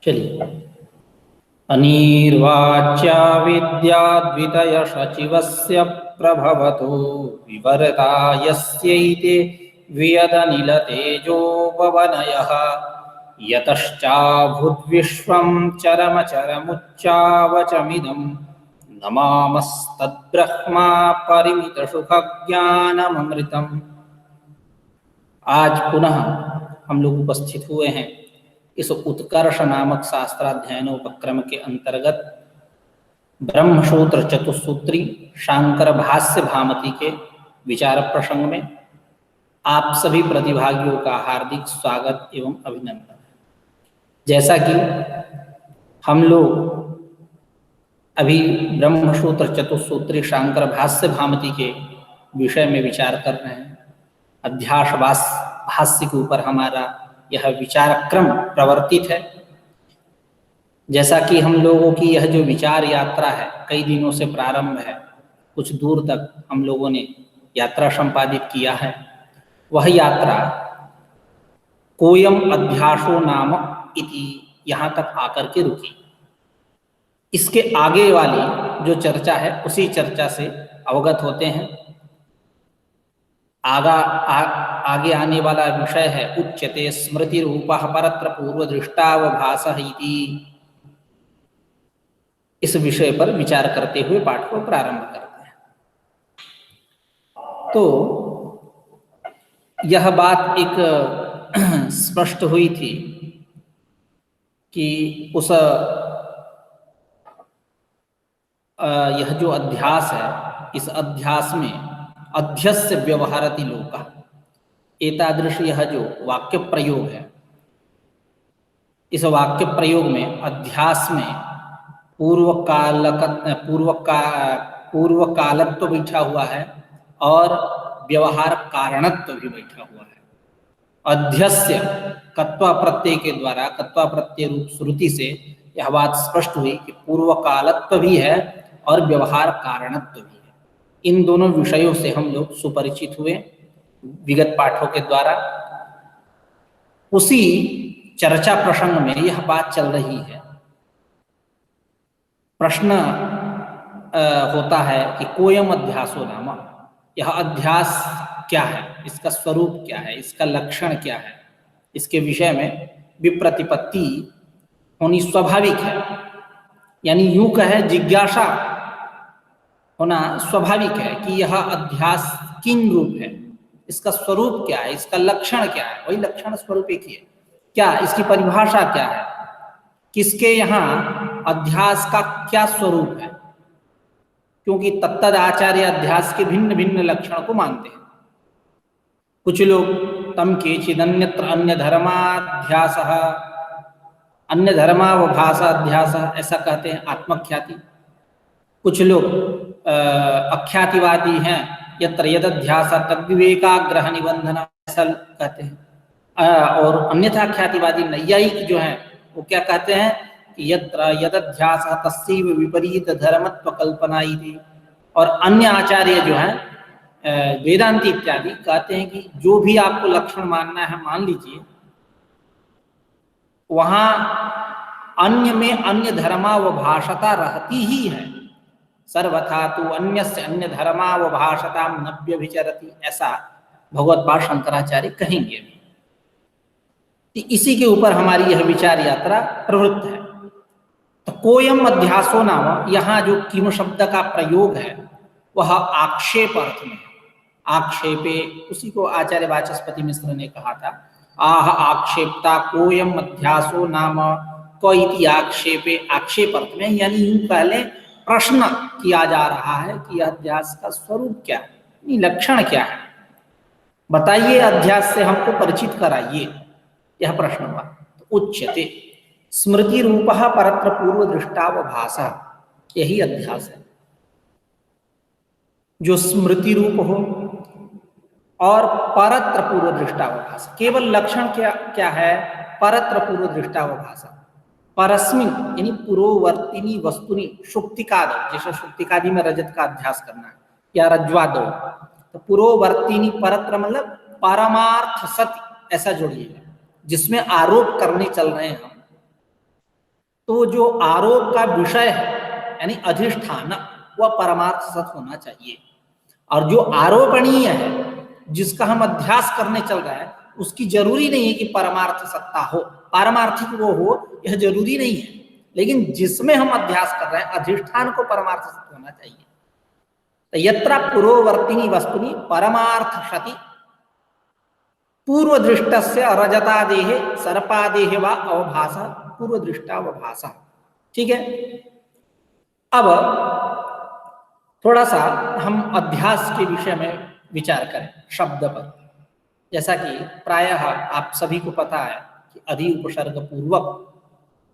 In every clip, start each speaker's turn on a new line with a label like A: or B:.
A: चलिए। अनिर्वाच्या विद्याद्वितय सचिवस्य प्रभवतो विवरता यस्यैते वियदनिलतेजो पवनयः यतश्चाभूद्विश्वं चरमचरमुच्चावचमिदं नमामस्तद्ब्रह्मा परिमितसुखज्ञानमृतम्। आज पुनः हम लोग उपस्थित हुए हैं इस उत्कर्ष नामक शास्त्राध्ययन उपक्रम के अंतर्गत ब्रह्मसूत्र चतुसूत्री शांकर भाष्य भामती के विचार प्रसंग में आप सभी प्रतिभागियों का हार्दिक स्वागत एवं अभिनंदन। जैसा कि हम लोग अभी ब्रह्मसूत्र चतुसूत्री शांकर भाष्य भामती के विषय में विचार कर रहे हैं, अध्यास भाष्य के ऊपर हमारा यह विचार क्रम प्रवर्तित है। जैसा कि हम लोगों की यह जो विचार यात्रा है कई दिनों से प्रारंभ है, कुछ दूर तक हम लोगों ने यात्रा संपादित किया है। वह यात्रा कोयम अध्यासो नाम इति यहाँ तक आकर के रुकी। इसके आगे वाली जो चर्चा है उसी चर्चा से अवगत होते हैं। आगे आने वाला विषय है उच्यते स्मृति रूपः परत्र पूर्व दृष्टावभासः इति। इस विषय पर विचार करते हुए पाठ को प्रारंभ करते हैं। तो यह बात एक स्पष्ट हुई थी कि उस यह जो अध्यास है, इस अध्यास में अध्यस्य व्यवहारति लोका, एतादृश यह जो वाक्य प्रयोग है, इस वाक्य प्रयोग में अध्यास में पूर्व कालत्व बैठा हुआ है और व्यवहार कारणत्व भी बैठा हुआ है। अध्यस्य कत्वा प्रत्यय के द्वारा, कत्वा प्रत्यय रूप श्रुति से यह बात स्पष्ट हुई कि पूर्व कालत्व भी है और व्यवहार कारणत्व भी है। इन दोनों विषयों से हम लोग सुपरिचित हुए विगत पाठों के द्वारा। उसी चर्चा प्रसंग में यह बात चल रही है। प्रश्न होता है कि कोयम अध्यासो नाम, यह अध्यास क्या है, इसका स्वरूप क्या है, इसका लक्षण क्या है, इसके विषय में विप्रतिपत्ति होनी स्वाभाविक है। यानी यूं कहे जिज्ञासा होना स्वाभाविक है कि यह अध्यास किन रूप है, इसका स्वरूप क्या है, इसका लक्षण क्या है। वही लक्षण स्वरूप एक ही है। क्या इसकी परिभाषा क्या है, किसके यहाँ अध्यास का क्या स्वरूप है, क्योंकि तत्तद आचार्य अध्यास के भिन्न भिन्न लक्षण को मानते हैं। कुछ लोग तम केचिदन्यत्र अन्य धर्माध्यास, अन्य धर्मावभास अध्यास ऐसा कहते हैं, आत्मख्याति। कुछ लोग अख्यातिवादी हैं, यत्र यदध्यास तद्विवेकाग्रह निबंधन ऐसा कहते हैं। और अन्यथा ख्यातिवादी नैयायिक जो हैं वो क्या कहते हैं कि यत्र यदध्यास तस्यैव विपरीत धर्मत्व कल्पना इति। और अन्य आचार्य जो हैं वेदांती इत्यादि कहते हैं कि जो भी आपको लक्षण मानना है मान लीजिए, वहां अन्य में अन्य धर्मावभाषता रहती ही है। सर्वथा तो अन्यस्य अन्य धर्मावभाषताम न व्यभिचरति, ऐसा भगवत पाद शंकराचार्य कहेंगे। इसी के ऊपर हमारी यह विचार यात्रा प्रवृत्त है। तो कोयम अध्यासो नाम, यहाँ जो किम शब्द का प्रयोग है वह आक्षेप अर्थ में। आक्षेपे, उसी को आचार्य वाचस्पति मिश्र ने कहा था, आह आक्षेपता कोयम अध्यासो नाम, को इति आक्षेपे, आक्षेप अर्थ में। यानी यूं पहले प्रश्न किया जा रहा है कि अध्यास का स्वरूप क्या है, लक्षण क्या है, बताइए, अध्यास से हमको परिचित कराइए, यह प्रश्न हुआ। तो उच्यते स्मृति रूपः परत्र पूर्व दृष्टावभासः, यही अध्यास है जो स्मृति रूप हो और परत्र पूर्व दृष्टावभास। केवल लक्षण क्या है, परत्र पूर्व दृष्टावभास। परस्मिन यानी पूर्ववर्तिनी वस्तुनि, शुक्तिकाद, जैसे शुक्तिकादि में रजत का अध्यास करना है, या रज्ज्वादो, तो पुरोवर्तिनी परत्र मतलब परमार्थ सत्य ऐसा जोड़िएगा, जिसमें आरोप करने चल रहे हैं हम, तो जो आरोप का विषय है यानी अधिष्ठान वह परमार्थ सत्य होना चाहिए, और जो आरोपणीय है जिसका हम अध्यास करने चल रहे हैं उसकी जरूरी नहीं है कि परमार्थ सत्ता हो, पारमार्थिक वो हो यह जरूरी नहीं है, लेकिन जिसमें हम अध्यास कर रहे हैं अधिष्ठान को परमार्थ सत्य होना चाहिए। तो यत्र पुरोवर्तिनी वस्तुनि परमार्थ सति पूर्व दृष्टस्य रजतादेहे सर्पादेहे वा अवभास पूर्व दृष्टावभास। ठीक है, अब थोड़ा सा हम अध्यास के विषय में विचार करें शब्द पर। जैसा कि प्रायः आप सभी को पता है कि अधि उपसर्ग पूर्वक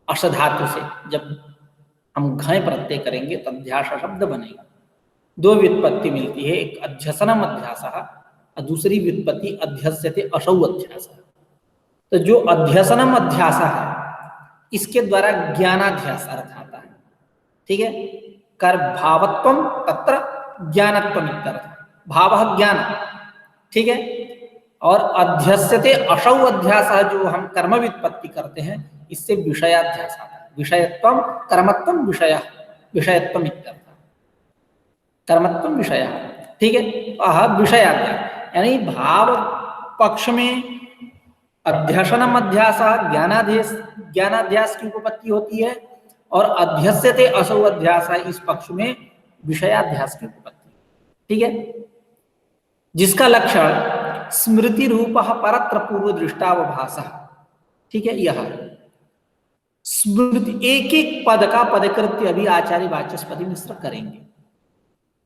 A: अश धातु से जब हम घय प्रत्यय करेंगे तो अध्यास शब्द बनेगा। दो व्युत्पत्ति मिलती है, एक अध्यसनम अध्यास और दूसरी व्युत्पत्ति अध्यस्यते असौ अध्यास। तो जो अध्यसनम अध्यास है इसके द्वारा ज्ञानाध्यास अर्थ आता है। ठीक है, कर भावत्वम तत्र ज्ञानत्वम इत्यर्थ, भाव ज्ञान। ठीक है, और अध्यस्यते असौ अध्यास जो हम कर्म व्युत्पत्ति करते हैं इससे विषयाध्यास आता है। विषयत्वम कर्मत्वम विषय विषयत्वम इत्यर्थ, कर्मत्वम विषय। ठीक है, विषयाध्यास यानी भाव पक्ष में अध्यसनम अध्यास ज्ञानाध्यास की उपपत्ति होती है, और अध्यस्यते असौ अध्यास इस पक्ष में विषयाध्यास की उपपत्ति। ठीक है, जिसका लक्षण स्मृति रूप परत्र पूर्व दृष्टावभास। ठीक है, यह स्मृति एक एक पद का पदकृत्य अभी आचार्य वाचस्पति मिश्र करेंगे।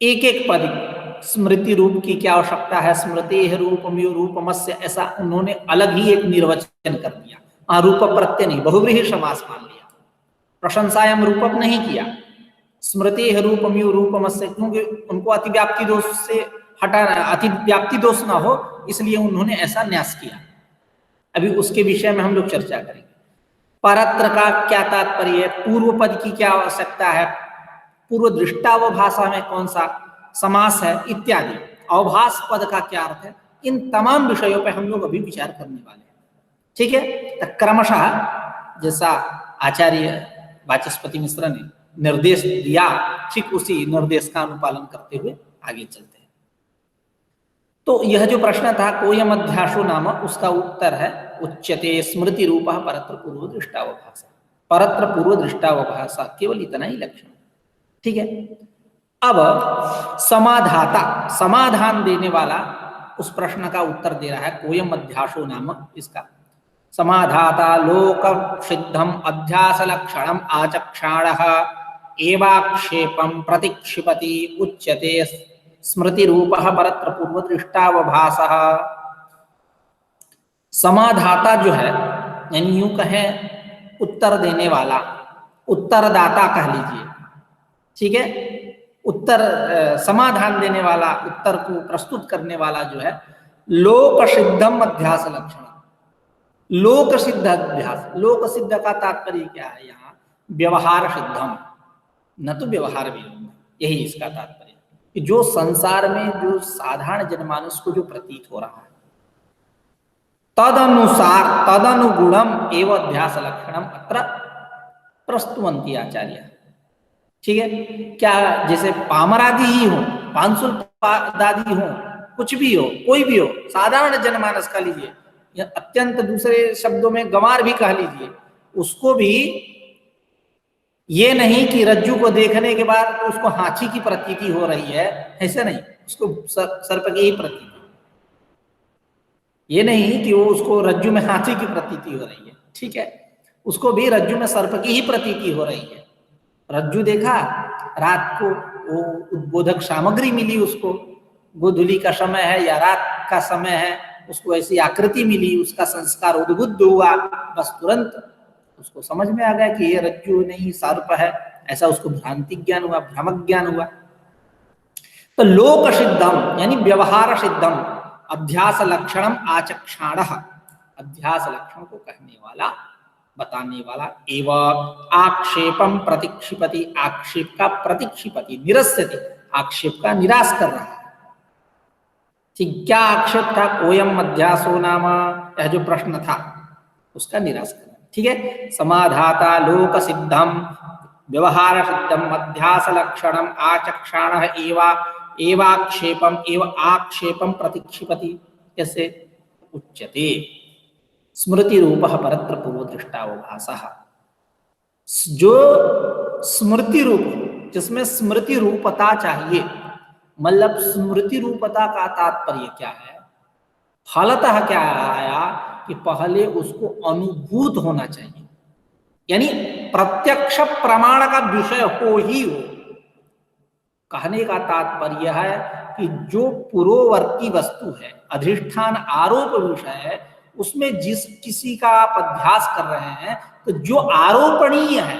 A: एक एक पद स्मृति रूप की क्या आवश्यकता है, स्मृति रूपमयो रूपमस्य, ऐसा उन्होंने अलग ही एक निर्वचन कर दिया। रूप प्रत्यय नहीं, बहुव्रीहि समास मान लिया, प्रशंसायाम रूपक नहीं किया। स्मृति रूपमयो रूपमस्य, क्योंकि उनको अतिव्याप्ति दोष से हटाना, अतिव्याप्ति दोष ना हो इसलिए उन्होंने ऐसा न्यास किया। अभी उसके विषय में हम लोग चर्चा करेंगे। परत्र का क्या तात्पर्य है, पूर्व पद की क्या आवश्यकता है, पूर्व दृष्टावभाषा में कौन सा समास है इत्यादि, अवभास पद का क्या अर्थ है, इन तमाम विषयों पर हम लोग अभी विचार करने वाले हैं। ठीक है, तो क्रमशः जैसा आचार्य वाचस्पति मिश्र ने निर्देश दिया ठीक उसी निर्देश का अनुपालन करते हुए आगे चलते हैं। तो यह जो प्रश्न था कोयम अध्यासो नाम, उसका उत्तर है उच्यते स्मृति रूपः परत्र पूर्व दृष्टावभाषा। परत्र पूर्व दृष्टावभाषा, केवल इतना ही लक्षण। ठीक है, अब समाधाता समाधान देने वाला उस प्रश्न का उत्तर दे रहा है कोयम अध्यासो नाम। इसका समाधाता लोक सिद्धम अध्यास लक्षणम आचक्षाणः एवाक्षेपम प्रतिक्षिपति उच्यते स्मृति रूपः परत्र पूर्व दृष्टावभासः। समाधाता जो है यानी यूं कहें उत्तर देने वाला, उत्तरदाता कह लीजिए। ठीक है, उत्तर समाधान देने वाला, उत्तर को प्रस्तुत करने वाला जो है लोक सिद्धम अध्यास लक्षण। लोक सिद्ध अध्यास, लोक सिद्ध का तात्पर्य क्या है यहाँ, व्यवहार सिद्धम, न तो व्यवहार विरुद्ध, यही इसका तात्पर्य कि जो संसार में जो साधारण जनमानस को जो प्रतीत हो रहा है तदनुसार तदनुगुणम एवं अध्यास लक्षणम अत्र प्रस्तुवन्ति आचार्य। ठीक है, क्या जैसे पामरादि ही हो, पांसुल दादी हो, कुछ भी हो, कोई भी हो, साधारण जनमानस का लीजिए या अत्यंत दूसरे शब्दों में गंवार भी कह लीजिए, उसको भी ये नहीं कि रज्जु को देखने के बाद उसको हाथी की प्रतीति हो रही है, ऐसे नहीं, उसको सर्प की ही प्रतीति, ये नहीं कि वो उसको रज्जु में हाथी की प्रतीति हो रही है। ठीक है, उसको भी रज्जु में सर्प की ही प्रतीति हो रही है। रज्जु देखा, रात को वो उद्बोधक सामग्री मिली उसको, गोधूली का समय है या रात का समय है, उसको ऐसी आकृति मिली, उसका संस्कार उद्बुद्ध हुआ, बस तुरंत उसको समझ में आ गया कि ये रज्जु नहीं सर्प है, ऐसा उसको भ्रांति ज्ञान हुआ, भ्रमक ज्ञान हुआ। तो लोक सिद्धम यानी व्यवहार सिद्धम अध्यास लक्षणम आचक्षाणः, अध्यास लक्षण को कहने वाला, बताने वाला, एवं आक्षेपम प्रतिक्षिपति, आक्षेप का प्रतिक्षिपति, निरस्यति, आक्षेप का निराश कर रहा है। ठीक, क्या आक्षेप था? कोयम अध्यासो नाम, यह जो प्रश्न था उसका निराश करना। ठीक है, समाधाता लोक सिद्धम व्यवहार सिद्धम अध्यास लक्षणम आचक्षाण एवाक्षेपम एव आक्षेपम प्रतिक्षिपति कैसे उच्यते स्मृति रूप परत्र पूर्व दृष्टावभासः। जो स्मृति रूप, जिसमें स्मृति रूपता चाहिए, मतलब स्मृति रूपता का तात्पर्य क्या है? फलतः क्या आया कि पहले उसको अनुभूत होना चाहिए, यानी प्रत्यक्ष प्रमाण का विषय हो ही हो। कहने का तात्पर्य है कि जो पूर्ववर्ती वस्तु है, अधिष्ठान आरोप विषय है, उसमें जिस किसी का आप अध्यास कर रहे हैं, तो जो आरोपणीय है,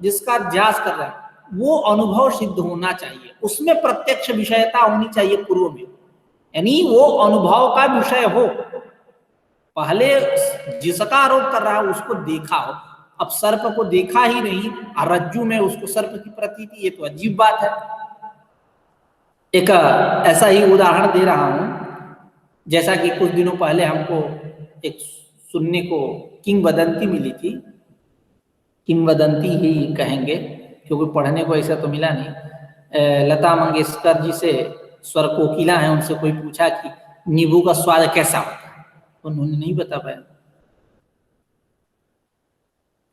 A: जिसका अध्यास कर रहे हैं, वो अनुभव सिद्ध होना चाहिए, उसमें प्रत्यक्ष विषयता होनी चाहिए पूर्व में, यानी वो अनुभव का विषय हो। पहले जिसका आरोप कर रहा है उसको देखा हो। अब सर्प को देखा ही नहीं और रज्जु में उसको सर्प की प्रतीति, ये तो अजीब बात है। एक ऐसा ही उदाहरण दे रहा हूं, जैसा कि कुछ दिनों पहले हमको एक सुनने को किंवदंती मिली थी, किंवदंती ही कहेंगे क्योंकि पढ़ने को ऐसा तो मिला नहीं। लता मंगेशकर जी से स्वर कोकिला है, उनसे कोई पूछा कि नींबू का स्वाद कैसा होता है, उन्होंने नहीं बता पाया।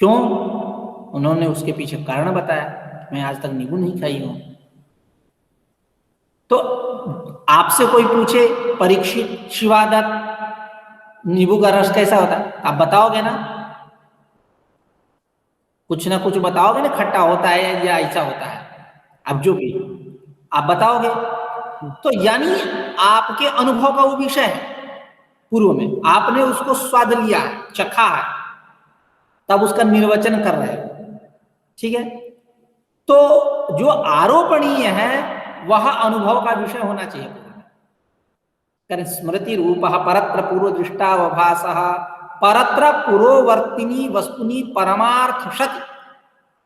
A: क्यों? उन्होंने उसके पीछे कारण बताया, मैं आज तक नींबू नहीं खाई हूं। तो आपसे कोई पूछे परीक्षित शिवादत्त नींबू का रस कैसा होता है, आप बताओगे ना? कुछ ना कुछ बताओगे ना, खट्टा होता है या ऐसा होता है, अब जो भी आप बताओगे। तो यानी आपके अनुभव का वो विषय है, पूर्व में आपने उसको स्वाद लिया है, चखा है, तब उसका निर्वचन कर रहे हो। ठीक है, तो जो आरोपणीय है वह अनुभव का विषय होना चाहिए। स्मृति रूप परत्र पूर्व दृष्टावभास परत्र पुरोवर्तिनी वस्तुनि परमार्थ शति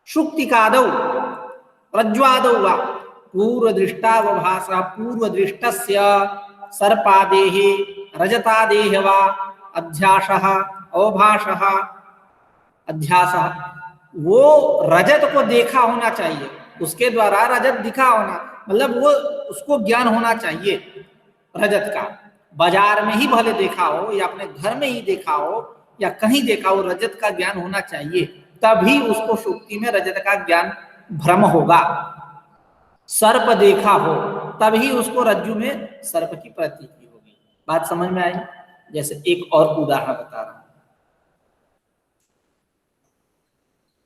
A: शुक्तिकादौ रज्ज्वादौ वा पूर्व दृष्टावभास पूर्व दृष्टस्य सर्पादेः रजतादेः वा अध्यासः अवभासः अध्यासः। वो रजत को देखा होना चाहिए, उसके द्वारा रजत दिखा होना, मतलब वो उसको ज्ञान होना चाहिए रजत का। बाजार में ही भले देखा हो या अपने घर में ही देखा हो या कहीं देखा हो, रजत का ज्ञान होना चाहिए, तभी उसको सुक्ति में रजत का ज्ञान भ्रम होगा। सर्प देखा हो तभी उसको रज्जु में सर्प की प्रतीति होगी। बात समझ में आई? जैसे एक और उदाहरण बता रहा हूं,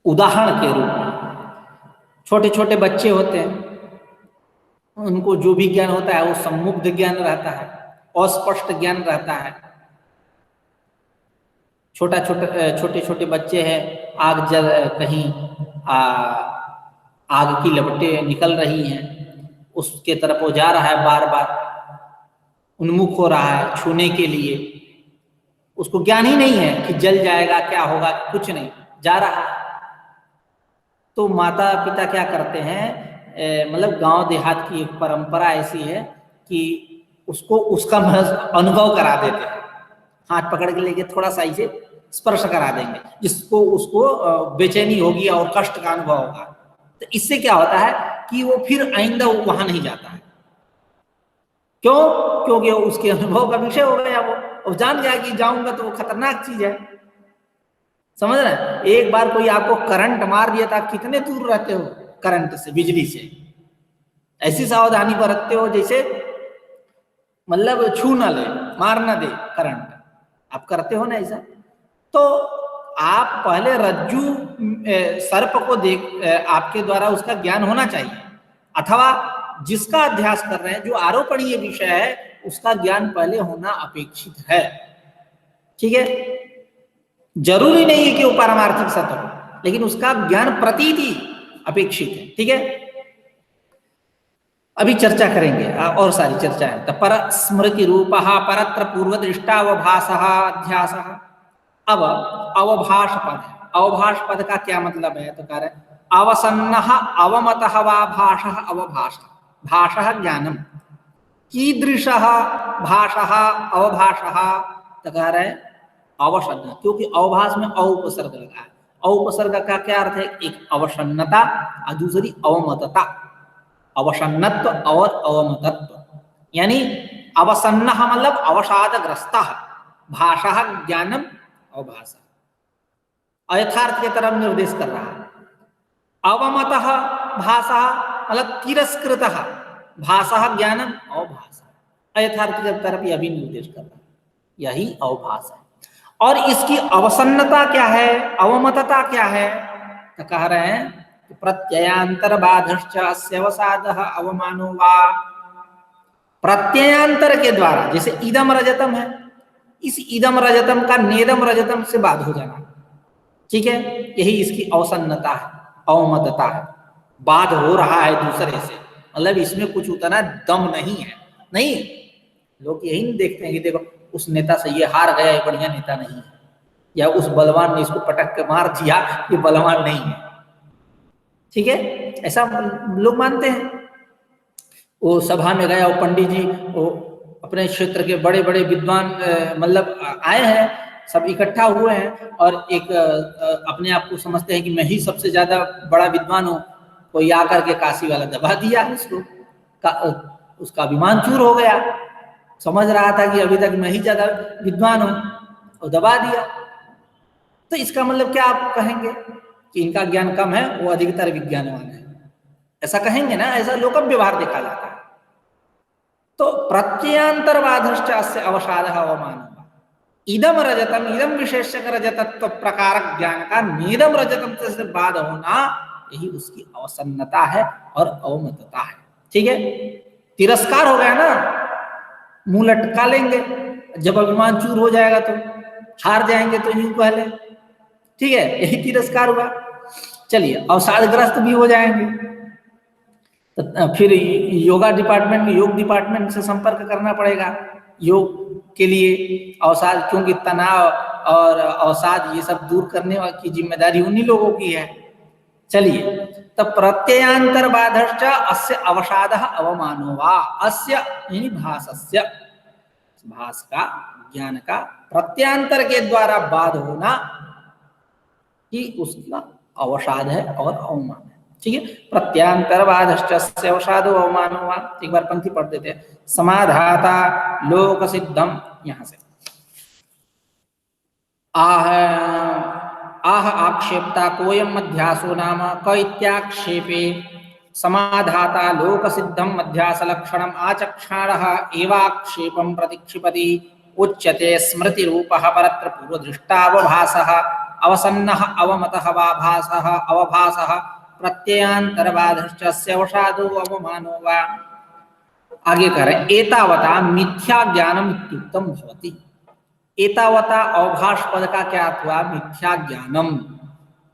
A: उदाहरण के रूप में छोटे छोटे बच्चे होते हैं, उनको जो भी ज्ञान होता है वो सम्मुग्ध ज्ञान रहता है, अस्पष्ट ज्ञान रहता है। छोटे छोटे बच्चे हैं, आग जल कहीं आग की लपटें निकल रही हैं, उसके तरफ वो जा रहा है, बार बार उन्मुख हो रहा है छूने के लिए, उसको ज्ञान ही नहीं है कि जल जाएगा क्या होगा, कुछ नहीं, जा रहा है। तो माता पिता क्या करते हैं, मतलब गांव देहात की एक परंपरा ऐसी है कि उसको उसका अनुभव करा देते हैं, हाथ पकड़ के लेके थोड़ा सा इसे स्पर्श करा देंगे, जिसको उसको बेचैनी होगी और कष्ट का अनुभव होगा। तो इससे क्या होता है कि वो फिर आइंदा वहां नहीं जाता है। क्यों? क्योंकि उसके अनुभव का विषय हो गया, वो जान गया कि जाऊंगा तो वो खतरनाक चीज है। समझ रहे हैं? एक बार कोई आपको करंट मार दिया था, कितने दूर रहते हो करंट से, बिजली से? ऐसी सावधानी बरतते हो जैसे मतलब छू ना ले, मार ना दे करंट, आप करते हो ना ऐसा। तो आप पहले रज्जु सर्प को देख, आपके द्वारा उसका ज्ञान होना चाहिए, अथवा जिसका अध्यास कर रहे हैं, जो आरोपणीय विषय है, उसका ज्ञान पहले होना अपेक्षित है। ठीक है, जरूरी नहीं है कि वो पारमार्थिक सत्य हो, लेकिन उसका ज्ञान प्रतीति अपेक्षित है। ठीक है, अभी चर्चा करेंगे और सारी चर्चा है। तो पर स्मृति रूप परत्र पूर्व दृष्टावभास अध्यास। अब अवभाष पद है, अवभाष पद का क्या मतलब है? तो कह रहे अवसन्न अवमत वा भाष अवभाष, भाष ज्ञानम, कीदृशः भाषः अवभाषः, तो कह रहे हैं अवसन्न, क्योंकि अवभाष में औपसर्ग लगा है। औपसर्ग का क्या अर्थ है? एक अवसन्नता और दूसरी अवमतता। अवसन्नत्व और अवमतत्व, यानी अवसन्न मतलब अवसादग्रस्त, भाषा ज्ञानम अवभाषा, अयथार्थ की तरफ निर्देश कर रहा है। अवमतः भाषा मतलब तिरस्कृत भाषा ज्ञानम अवभाषा, अयथार्थ की तरफ यह भी निर्देश कर रहा है, यही अवभाषा है। और इसकी अवसन्नता क्या है, अवमतता क्या है? तो कह रहे हैं प्रत्ययांतर बाधश्च अस्यवसादः अवमानो वा। प्रत्ययांतर के द्वारा, जैसे इदम रजतम है, इस इदम रजतम का नेदम रजतम से बाध हो जाना, ठीक है, यही इसकी अवसन्नता है, अवमतता है। बाध हो रहा है दूसरे से, मतलब इसमें कुछ उतना दम नहीं है। नहीं, लोग यही नहीं देखते हैं कि देखो उस नेता से ये हार गया, ये बढ़िया नेता नहीं है, या उस बलवान ने इसको पटक के मार दिया, ये बलवान नहीं है, ठीक है, ऐसा लोग मानते हैं। वो सभा में गया, वो पंडित जी, वो अपने क्षेत्र के बड़े बड़े विद्वान मतलब आए हैं, सब इकट्ठा हुए हैं, और एक अपने आप को समझते हैं कि मैं ही सबसे ज्यादा बड़ा विद्वान हूँ। कोई आकर के काशी वाला दबा दिया उसको, उसका अभिमान चूर हो गया, समझ रहा था कि अभी तक मैं ही ज्यादा विद्वान हूँ, और दबा दिया। तो इसका मतलब क्या आप कहेंगे कि इनका ज्ञान कम है, वो अधिकतर विज्ञानवान है, ऐसा कहेंगे ना? ऐसा लोक व्यवहार देखा जाता है। तो प्रत्ययांतरवादश्च अस्य अवसादः अवमानः, इदम रजतम, इदम विशेषक रजतत्व प्रकारक ज्ञान का नेदम रजतम से बाध होना, यही उसकी अवसन्नता है और अवमतता है, ठीक है। तिरस्कार हो गया ना, मुंह लटका लेंगे, जब अभिमान चूर हो जाएगा तो हार जाएंगे, तो यूं पहले, ठीक है, यही तिरस्कार हुआ। चलिए, अवसादग्रस्त भी हो जाएंगे, तो फिर योगा डिपार्टमेंट में, योग डिपार्टमेंट से संपर्क करना पड़ेगा योग के लिए। अवसाद, क्योंकि तनाव और अवसाद ये सब दूर करने की जिम्मेदारी उन्हीं लोगों की है। चलिए, तो प्रत्ययांतर बाधश्च अस्य अवसादः अवमानो वा, अस्य यानी भासस्य, भास का, ज्ञान का प्रत्यांतर के द्वारा बाध होना ही उसका अवसाद है और अवमान है, ठीक है। प्रत्यांतर बाधश्च अस्य अवसादो अवमानो वा। एक बार पंक्ति पढ़ देते हैं। समाधाता लोक सिद्धम, यहां से आह आह आक्षेपता कोयम मध्यासो नाम क इत्याक्षेपे समाधाता लोक सिद्धम मध्यास लक्षणम आचक्षाणः एवाक्षेपम प्रतिक्षिपति उच्यते स्मृति रूपः परत्र पूर्वदृष्टावभासः अवसन्नः अवमतः वा भासः अवभासः प्रत्ययांतरबाधश्च अस्य अवसादो अवमानो वा। आगे कह रहे हैं एतावता मिथ्या ज्ञानम इत्युक्तम भवति। एतावता अवभाष पद का क्या अर्थ हुआ? मिथ्या ज्ञानम,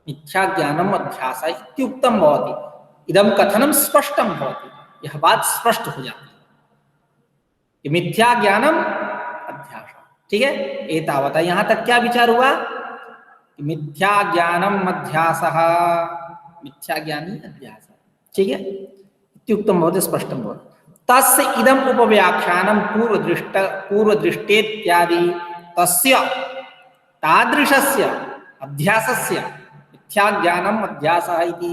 A: मिथ्या ज्ञानम अध्यास इत्युक्तम भवति, इदम कथनम स्पष्टम भवति, यह बात स्पष्ट हो जाती है कि मिथ्या ज्ञानम अध्यास, ठीक है। एतावता, यहां तक क्या विचार हुआ? मिथ्या ज्ञानम अध्यासः, मिथ्या ज्ञानी अध्यास, ठीक है। इत्युक्तम भवति स्पष्टम भवति। तस्य इदम उपव्याख्यानम पूर्वदृष्टेत्यादि तस्य तादृशस्य अध्यासस्य मिथ्या ज्ञानम अध्यासः इति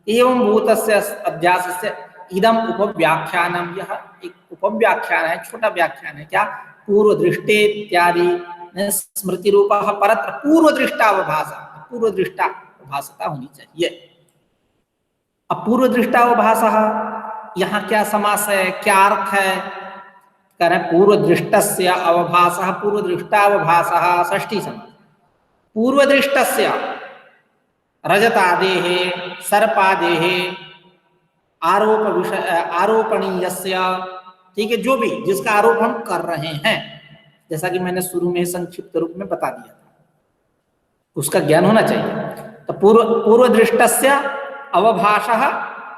A: एवं भूतस्य अध्यासस्य इदम उपव्याख्यानम, यह एक उपव्याख्यान है, छोटा व्याख्यान है। क्या? पूर्वदृष्टेत्यादि स्मृति रूपः परत्र पूर्वदृष्टावभासा, पूर्वदृष्टावभासता होनी चाहिए। अब पूर्वदृष्टावभासः, यहाँ क्या समास है, क्या अर्थ है? कह रहे पूर्वदृष्टस्य अवभासः पूर्वदृष्टावभासः, षष्ठी समास। पूर्वदृष्टस्य रजतादेः सर्पादेः आरोप विषय आरोपणीयस्य, ठीक है, जो भी जिसका आरोप हम कर रहे हैं, जैसा कि मैंने शुरू में संक्षिप्त रूप में बता दिया था, उसका ज्ञान होना चाहिए। तो पूर्वदृष्टस्य अवभासः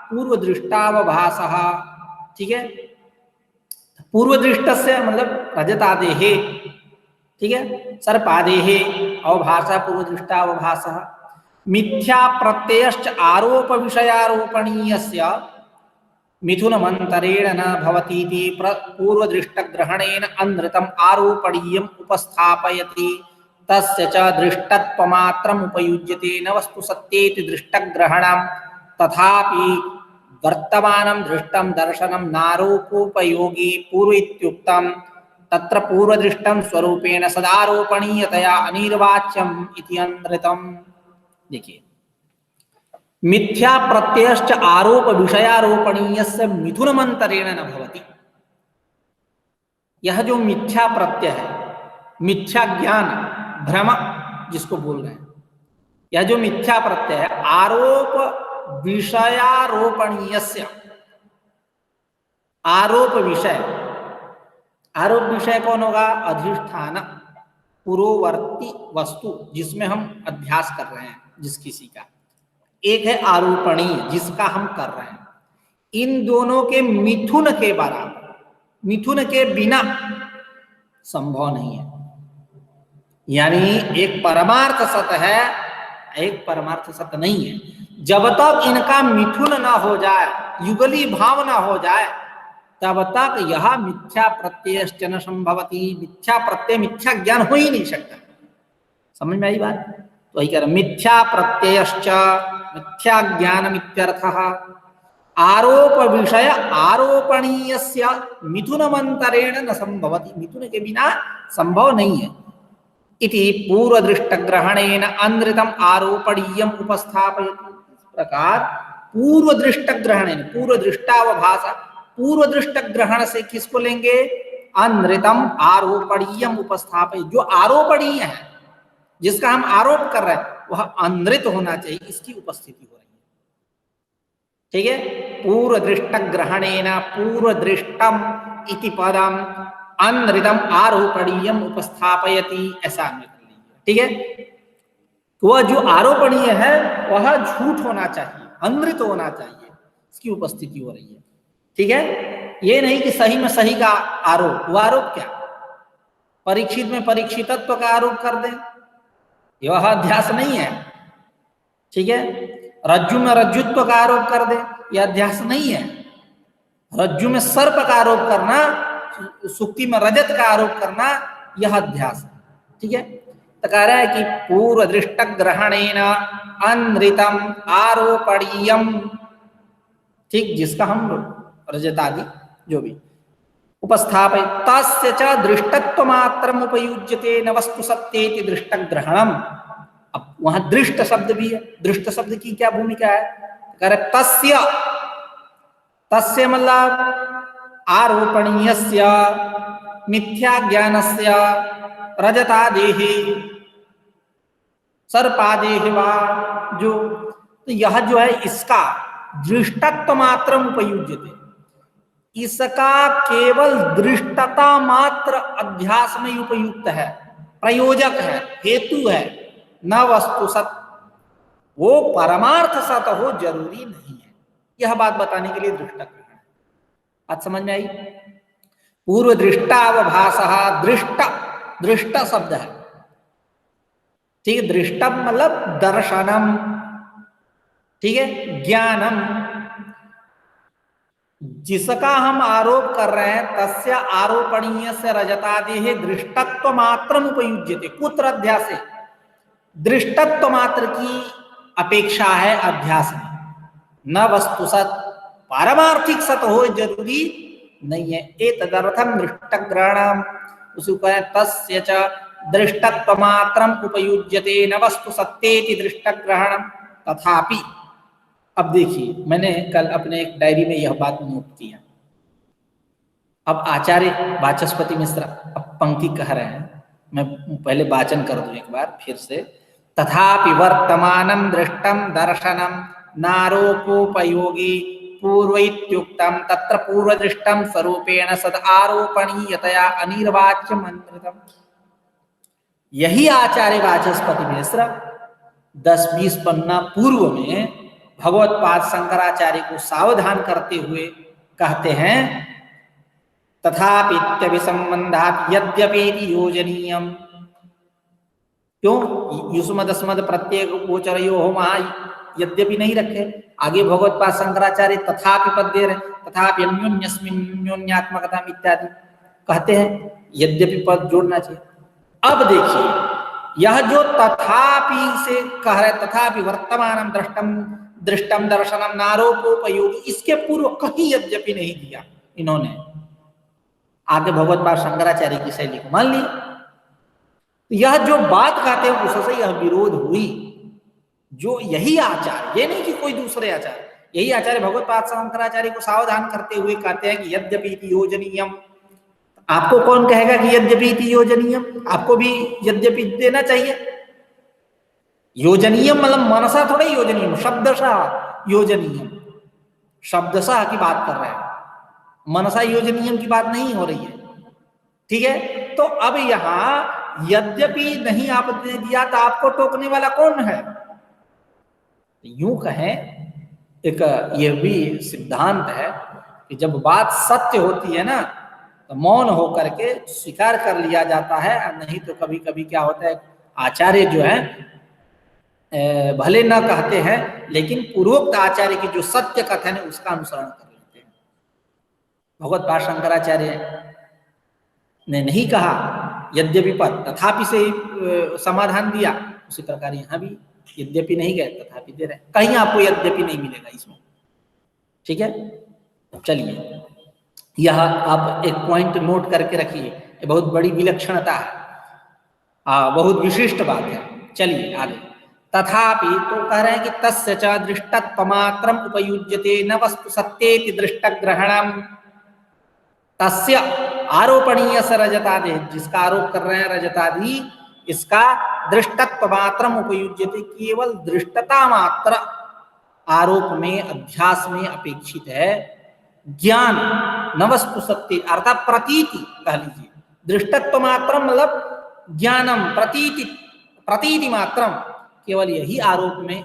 A: पूर्वदृष्टावभासः, ठीक है। पूर्वदृष्टस्य मतलब रजतादेः, ठीक है, सर्पादेः अवभासः पूर्वदृष्टावभासः। मिथ्या प्रत्ययश्च आरोप विषयारोपणीयस्य मिथुनमन्तरेण न भवतीति पूर्वदृष्टग्रहणेन अनृतम् आरोपणीयम् उपस्थापयति तस्य च दृष्टत्वमात्रम् उपयुज्यते न वस्तु सत्येति दृष्टग्रहणं तथापि वर्तमानं दृष्टं दर्शनं नारोपोपयोगी पूर्व इत्युक्तं तत्र पूर्वदृष्टं स्वरूपेण सदारोपणीयतया अनिर्वाच्यम् इति अनृतम्। देखिए, मिथ्या प्रत्ययश्च आरोप विषयारोपणीयस्य मिथुनमन्तरेण न भवति। यह जो मिथ्या प्रत्यय है, मिथ्या ज्ञान, भ्रम जिसको बोल रहे हैं, यह जो मिथ्या प्रत्यय है आरोप विषयारोपणीयस्य, आरोप विषय, आरोप विषय कौन होगा? अधिष्ठान, पूर्ववर्ती वस्तु जिसमें हम अध्यास कर रहे हैं जिस किसी का। एक है आरोपणीय जिसका हम कर रहे हैं। इन दोनों के मिथुन के बराबर, मिथुन के बिना संभव नहीं है। यानी एक परमार्थ सत्य है, एक परमार्थ सत्य नहीं है। जब तक इनका मिथुन ना हो जाए, युगली भाव ना हो जाए, तब तक यह मिथ्या प्रत्ययश्च न संभवति। मिथ्या प्रत्यय, मिथ्या ज्ञान हो ही नहीं सकता। समझ में आई बात? तो वही कह रहे, मिथ्या प्रत्ययश्च मिथ्या ज्ञानम् इत्यर्थः आरोप विषय आरोपणीयस्य मिथुनमन्तरेण न संभवति। मिथुन के बिना संभव नहीं है। इति पूर्वदृष्टग्रहणेन अनृतम् आरोपणीयम् उपस्थापयति। इस प्रकार पूर्वदृष्टग्रहणेन, पूर्वदृष्टावभाषा, पूर्वदृष्टग्रहण से किसको लेंगे? अनृतम् आरोपणीयम् उपस्थापयति। जो आरोपणीय है, जिसका हम आरोप कर रहे हैं, वह अनृत होना चाहिए, इसकी उपस्थिति हो रही है। ठीक है? पूर्वदृष्टग्रहणेन पूर्वदृष्टम इति पदम अनृतम् आरोपणीयम् उपस्थापयति, ऐसा हमने कर लिया। ठीक है? वह जो आरोपणीय है वह झूठ होना चाहिए, अनृत होना चाहिए, इसकी उपस्थिति हो रही है। ठीक है? ये नहीं कि सही में सही का आरोप। वो आरोप क्या? परीक्षित में परीक्षितत्व का आरोप कर दें, यह अध्यास नहीं है। ठीक है? रज्जु में रज्जुत्व का आरोप कर दे, यह अध्यास नहीं है। रज्जु में सर्प का आरोप करना, सुक्ति में रजत का आरोप करना, यह अध्यास है। ठीक है? तो कह रहा है कि पूर्व दृष्ट ग्रहणेन अनृतम आरोपणीयम, ठीक, जिसका हम रजत आदि जो भी उपस्थापय तस्य च दृष्टत्व मात्रम उपयुज्यते न वस्तु सत्येति दृष्ट ग्रहणम। अब वहां दृष्ट शब्द भी है। दृष्ट शब्द की क्या भूमिका है? कह रहे तस्य, तस्य मतलब आरोपणीयस्य मिथ्या ज्ञानस्य रजतादेः सर्पादेः वा, जो तो यह जो है इसका दृष्टत्व मात्रम उपयुज्यते, इसका केवल दृष्टता मात्र अध्यास में उपयुक्त है, प्रयोजक है, हेतु है, न वस्तु सत। वो परमार्थ सत हो जरूरी नहीं है। यह बात बताने के लिए दृष्ट ग्रहण। आज समझ में आई? पूर्व दृष्टावभासः, दृष्ट, दृष्ट शब्द है। ठीक है? दृष्टम मतलब दर्शनम, ठीक है, ज्ञानम। जिसका हम आरोप कर रहे हैं तस्य आरोपणीय से रजतादेः दृष्टत्व मात्रम उपयुज्यते। कुत्र अध्यासे? दृष्टत्व मात्र की अपेक्षा है अध्यास में, न वस्तु सत, पारमार्थिक सत हो जरूरी नहीं है। एतदर्थम दृष्टग्रहणम, उसको कहें तस्य च दृष्टत्व मात्रम उपयुज्यते न वस्तु सत्येति दृष्टग्रहणम तथापि। अब देखिए, मैंने कल अपने एक डायरी में यह बात नोट किया। अब आचार्य वाचस्पति मिश्र अब पंक्ति कह रहे हैं, मैं पहले वाचन कर दूं एक बार फिर से। तथापि वर्तमानं दृष्टं दर्शनं नारोपोपयोगी पूर्व इत्युक्तं तत्र पूर्वदृष्टं स्वरूपेण सद आरोपणीयतया अनिर्वाच्यम् अनृतम्। यही आचार्य वाचस्पति मिश्र 10-20 पन्ना पूर्व में भगवत्पाद शंकराचार्य को सावधान करते हुए कहते हैं, तथापित्यभिसंबंधात् यद्यपेति योजनीयम्। क्यों? युष्मदस्मद प्रत्यय गोचरयोः वहां यद्यपि नहीं रखे, आगे भगवत्पाद शंकराचार्य तथापि पद दे रहे, तथापि अन्योन्यस्मिन्योन्यात्मकता इत्यादि कहते हैं, यद्यपि पद जोड़ना चाहिए। अब देखिए यह जो तथापि से कह रहे, तथापि वर्तमानम दृष्टम दृष्टम दर्शनम नारोपोपयोगी, इसके पूर्व कहीं यद्यपि नहीं दिया इन्होंने। आगे भगवत्पाद शंकराचार्य की शैली को मान ली, यह जो बात कहते हैं उससे यह विरोध हुई। जो यही आचार्य, ये नहीं कि कोई दूसरे आचार्य, यही आचार्य भगवत्पाद शंकराचार्य को सावधान करते हुए कहते हैं कि यद्यपि योजनीयम। आपको कौन कहेगा कि यद्यपि योजनीयम? आपको भी यद्यपि देना चाहिए। योजनीयम मतलब मनसा थोड़ा योजनीयम, शब्दशः योजनीयम, शब्दशः की बात कर रहे हैं, मनसा योजनीयम की बात नहीं हो रही है। ठीक है, तो अब यहां यद्यपि नहीं आपने दिया तो आपको टोकने वाला कौन है? यूं कहें, एक ये भी सिद्धांत है कि जब बात सत्य होती है ना तो मौन होकर के स्वीकार कर लिया जाता है, नहीं तो कभी कभी क्या होता है, आचार्य जो है भले न कहते हैं लेकिन पूर्वोक्त आचार्य की जो सत्य कथन है उसका अनुसरण कर लेते हैं। भगवत्पाद शंकराचार्य ने नहीं कहा यद्यपि पद, तथापि से समाधान दिया, उसी प्रकार यहाँ भी यद्यपि नहीं गए तथापि दे रहे, कहीं आपको यद्यपि नहीं मिलेगा इसमें। ठीक है, चलिए यह आप एक पॉइंट नोट करके रखिए, ये बहुत बड़ी विलक्षणता है, बहुत विशिष्ट बात है। चलिए आगे, तथापि तो कह रहे हैं कि तस्य च दृष्टत्वमात्रम उपयुज्यते न वस्तु सत्येति दृष्टग्रहणम, तस्य आरोपणीय स रजतादि, जिसका आरोप कर रहे हैं रजतादि, इसका दृष्टत्व मात्रम उपयुज्यते, केवल दृष्टता मात्र आरोप में अध्यास में अपेक्षित है। ज्ञान न वस्तु सत्य अर्थात प्रतीति कह लीजिए, दृष्टत्व मात्रम मतलब ज्ञानम, प्रतीति प्रतीति मात्रम, केवल यही आरोप में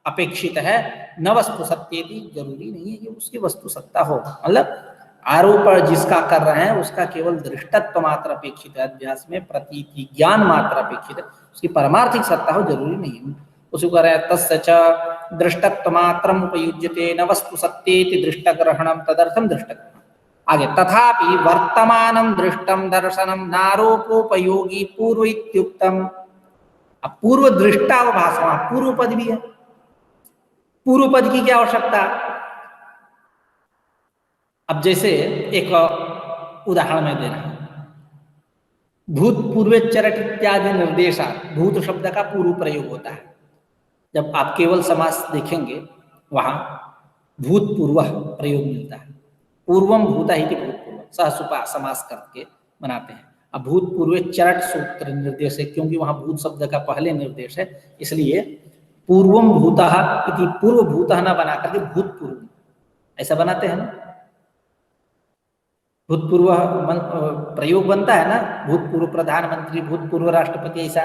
A: अपेक्षित है। न वस्तु सत्येति, जरूरी नहीं है कि उसकी वस्तु सत्ता हो, मतलब आरोप जिसका कर रहे हैं उसका केवल दृष्टत्व मात्र अपेक्षित है, अध्यास में प्रतीति ज्ञान मात्र अपेक्षित है, उसकी परमार्थिक सत्ता हो जरूरी नहीं है। उसी को रहे तस्य च दृष्टत्व मात्रम उपयुज्यते न वस्तु सत्येति दृष्टग्रहणम तदर्थम दृष्टग्रहणम। आगे, तथापि वर्तमानम दृष्टम दर्शनम नारोपोपयोगी पूर्व इत्युक्तम। अब पूर्व दृष्टा व भाषा, पूर्व पद भी है, पूर्व पद की क्या आवश्यकता? अब जैसे एक उदाहरण मैं दे रहा हूं, भूत पूर्वे चरट इत्यादि निर्देशा, भूत शब्द का पूर्व प्रयोग होता है। जब आप केवल समास देखेंगे वहां भूतपूर्व प्रयोग मिलता है, पूर्वम भूता ही भूतपूर्व, सहसुपा समास करके बनाते हैं। अब भूतपूर्वे चरट सूत्र निर्देश है, क्योंकि वहां भूत शब्द का पहले निर्देश है, इसलिए पूर्वम भूतः इति पूर्व भूतः न बना करके भूतपूर्व ऐसा बनाते हैं ना, भूतपूर्व प्रयोग बनता है ना, भूतपूर्व प्रधानमंत्री, भूतपूर्व राष्ट्रपति, ऐसा।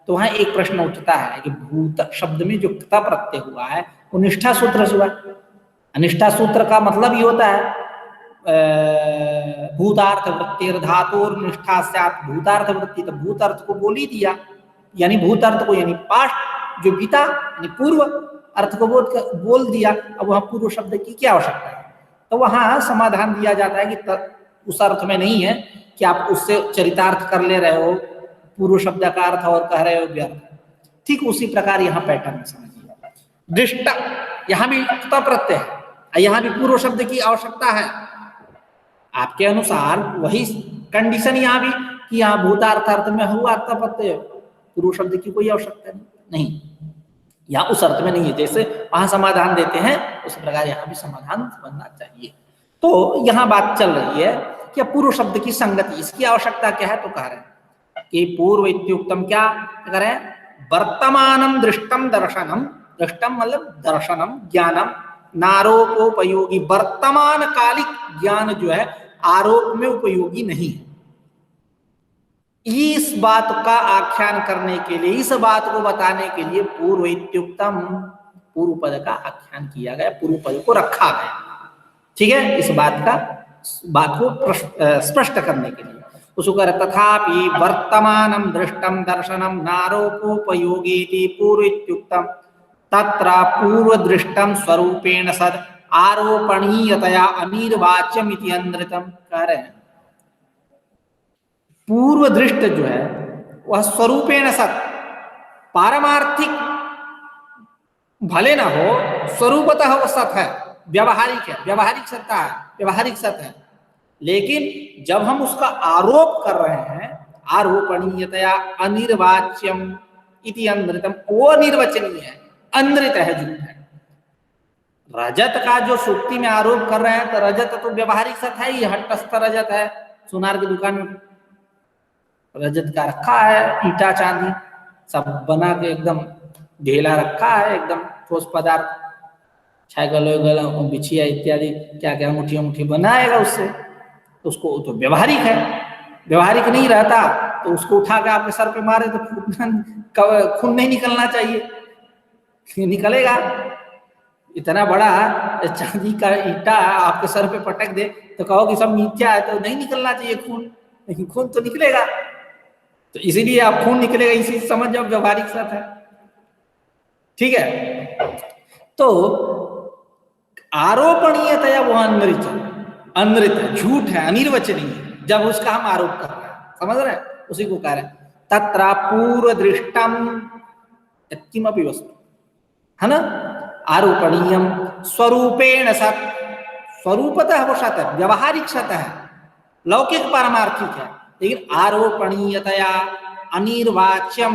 A: तो वहां एक प्रश्न उठता है कि भूत शब्द में जो क्ता प्रत्यय हुआ है वो निष्ठा सूत्र से हुआ। अनिष्ठा सूत्र का मतलब ये होता है भूतार्थ वृत्तिर धातुर निष्ठा स्यात् भूतार्थ वृत्ति, तो भूत अर्थ को बोल ही दिया, यानी भूत अर्थ को यानी पास्ट जो बीता यानी पूर्व अर्थ को बोल दिया। अब वहां पूर्व शब्द की क्या आवश्यकता है? तो वहां समाधान दिया जाता है कि उस अर्थ में नहीं है कि आप उससे चरितार्थ कर ले रहे हो पूर्व शब्द का अर्थ और कह रहे हो व्यर्थ। ठीक उसी प्रकार यहाँ पैटर्न में समझिए, दृष्ट यहाँ भी क्ता प्रत्यय है, यहाँ भी पूर्व शब्द की आवश्यकता है। आपके अनुसार वही कंडीशन यहाँ भी कि यहाँ भूतार्थ अर्थ में हुआ क्ता प्रत्यय, पूर्व शब्द की कोई आवश्यकता नहीं, यहाँ उस अर्थ में नहीं है। जैसे वहां समाधान देते हैं उस प्रकार यहाँ भी समाधान बनना चाहिए। तो यहाँ बात चल रही है कि पूर्व शब्द की संगति, इसकी आवश्यकता क्या है? तो कह रहे हैं कि पूर्व इत्युक्तम क्या कह रहे हैं? वर्तमानम दृष्टम दर्शनम, दृष्टम मतलब दर्शनम ज्ञानम, नारोपोपयोगी, वर्तमान कालिक ज्ञान जो है आरोप में उपयोगी नहीं है। इस बात का आख्यान करने के लिए, इस बात को बताने के लिए पूर्व इत्युक्तम, पूर्व पद का आख्यान किया गया, पूर्व पद को रखा गया। ठीक है, इस बात को स्पष्ट करने के लिए उसको कर तथापि वर्तमानम दृष्टम दर्शनम नारोपोपयोगी पूर्व इत्युक्तम तत्र पूर्व दृष्टम स्वरूपेण सद आरोपणीयतया अनिर्वाच्यम इति अनृतम कह रहे हैं। पूर्व दृष्ट जो है वह स्वरूपेण सत, पारमार्थिक भले ना हो, स्वरूपतः वो सत है, व्यवहारिक है, व्यवहारिक सत्ता है, व्यवहारिक सत है। लेकिन जब हम उसका आरोप कर रहे हैं, आरोपणीयतया अनिर्वाच्यम इति अनृतम, वो निर्वचनीय है, अनृत है, झूठ है। रजत का जो सुक्ति में आरोप कर रहे हैं, तो रजत तो व्यवहारिक सत है ही, हटस्थ रजत है। सुनार की दुकान में रजत का रखा है, ईटा चांदी सब बना के एकदम ढेला रखा है, एकदम ठोस पदार्थ, बिछिया इत्यादि क्या क्या मुठिया मुठी बनाएगा उससे, तो उसको तो व्यवहारिक है। व्यवहारिक नहीं रहता तो उसको उठा के आपके सर पे मारे तो खून नहीं निकलना चाहिए, निकलेगा। इतना बड़ा चांदी का ईटा आपके सर पे पटक दे तो कहो कि सब मिथ्या है, तो नहीं निकलना चाहिए खून, लेकिन खून तो निकलेगा। तो इसीलिए आप खून निकलेगा इसी समझ जाओ व्यवहारिक सत है। ठीक है, तो आरोपणीयतया वो अनृत, अनृत है, झूठ है, अनिर्वचनीय है, जब उसका हम आरोप कर रहे हैं, समझ रहे हैं, उसी को कह रहे हैं। तत्र पूर्व दृष्टम यत्किमपि वस्तु, है ना, आरोपणीयम स्वरूपेण सत, स्वरूपतः वो सत है, व्यवहारिक सत है, लौकिक पारमार्थिक है। लेकिन आरोपणीयतया अनिर्वाच्यम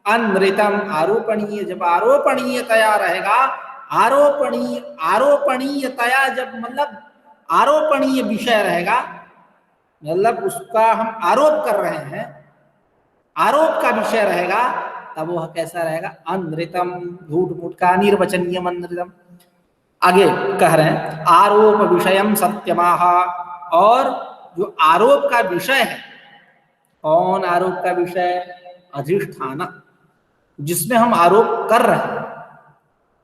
A: अनृतम, आरोपणीय, जब आरोपणीयतया रहेगा, आरोपणीयतया जब मतलब आरोपणीय विषय रहेगा, मतलब उसका हम आरोप कर रहे हैं, आरोप का विषय रहेगा, तब वह कैसा रहेगा, अनृतम, झूठ मूठ का, निर्वचनीय अनृतम। आगे कह रहे हैं आरोप विषयम सत्यमाह, और जो आरोप का विषय है, कौन आरोप का विषय, अधिष्ठान, जिसमें हम आरोप कर रहे हैं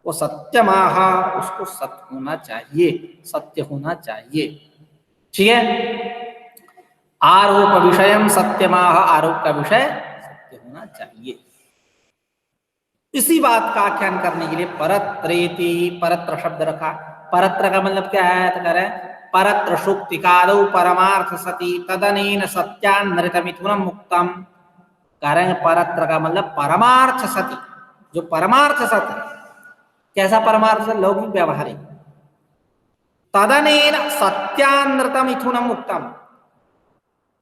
A: वो सत्यमाह, उसको सत्य होना चाहिए, सत्य होना चाहिए। ठीक है, आरोप विषयम सत्यमाह, आरोप का विषय सत्य होना चाहिए। इसी बात का आख्यान करने के लिए परत्रेति, परत्र शब्द रखा। परत्र का मतलब क्या है, तो कह रहे हैं परत्र शुक्तिकादौ परमार्थ सति तदनेन सत्यानृत मिथुनम मुक्तम। कह रहे हैं परत्र का मतलब परमार्थ सति, जो परमार्थ सत्य, कैसा परमार्थ, लौकिक व्यवहारिक, तदनेन सत्यानृत मिथुनम मुक्तम,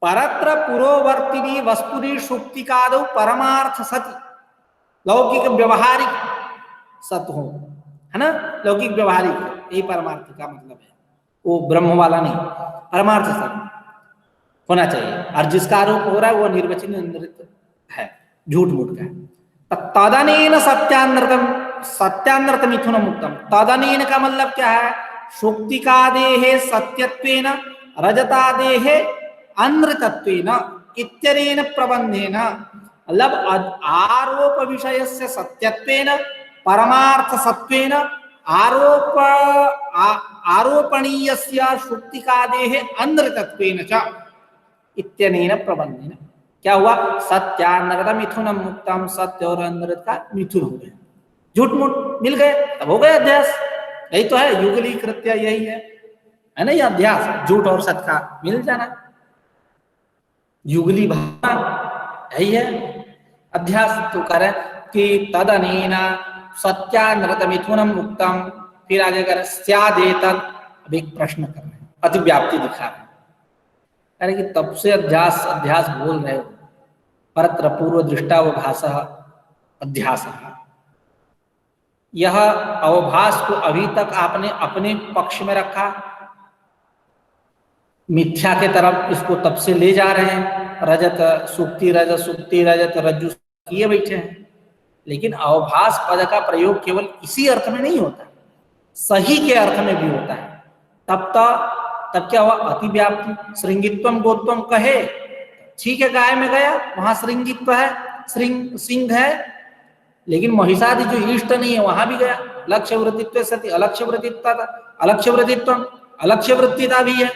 A: परत्र पुरोवर्तिनी वस्तुनि शुक्तिकादौ परमार्थ सति, लौकिक व्यवहारिक सत्य हो, है ना, लौकिक व्यवहारिक, यही परमार्थ का मतलब है, वो ब्रह्म वाला नहीं, परमार्थ सत्य होना चाहिए। और जिसका आरोप हो रहा है वो निर्वचनीय अनृत है, झूठ मूठ का है। तदनेन सत्यानृतम, सत्यानृत मिथुन मुक्तम, तदनेन का मतलब क्या है, शुक्तिकादेहे सत्यत्वेन रजतादेहे अनृतत्वेन इत्यनेन प्रबंधेन, मतलब आरोप विषय से सत्यत्वेन परमार्थ सत्वेन आरोप आरोपणीयस्य शुक्तिकादेः अनृतत्वेन च इत्यनेन प्रबंधेन, क्या हुआ, सत्यानृत मिथुनम मुक्तम, सत्य और अनृत का मिथुन हो गया, झूठ मूठ मिल गए, तब हो गए अध्यास। यही तो है युगली कृत्य, यही है ना, ये अध्यास, झूठ और सत्य का मिल जाना, युगली भावना, यही है अध्यास। तो कह रहे कि तदनेन सत्यानृत मिथुनम मुक्तम, फिर आगे कर स्यादेतद, अब एक प्रश्न कर रहे हैं, अतिव्याप्ति दिखा रहे हैं, कह रहे कि तब से अध्यास अध्यास बोल रहे हो, परत्र पूर्व दृष्टा अवभास अध्यास, यह अवभास को अभी तक आपने अपने पक्ष में रखा, मिथ्या के तरफ इसको तब से ले जा रहे हैं, रजत सुक्ति रजत रज्जु किए बैठे हैं। लेकिन अवभास पद का प्रयोग केवल इसी अर्थ में नहीं होता, सही के अर्थ में भी होता है। तब क्या हुआ, अतिव्याप्ति, श्रृंगित्वम गोत्वम कहे, ठीक है, गाय में गया, वहां श्रृंगित्व है, सिंह है, लेकिन महिषादि जो इष्ट नहीं है वहां भी गया, लक्ष्य वृत्तित्व सति अलक्ष्य वृत्तित्व, अलक्ष्य वृत्तित्व अलक्ष्य वृत्तिता भी है,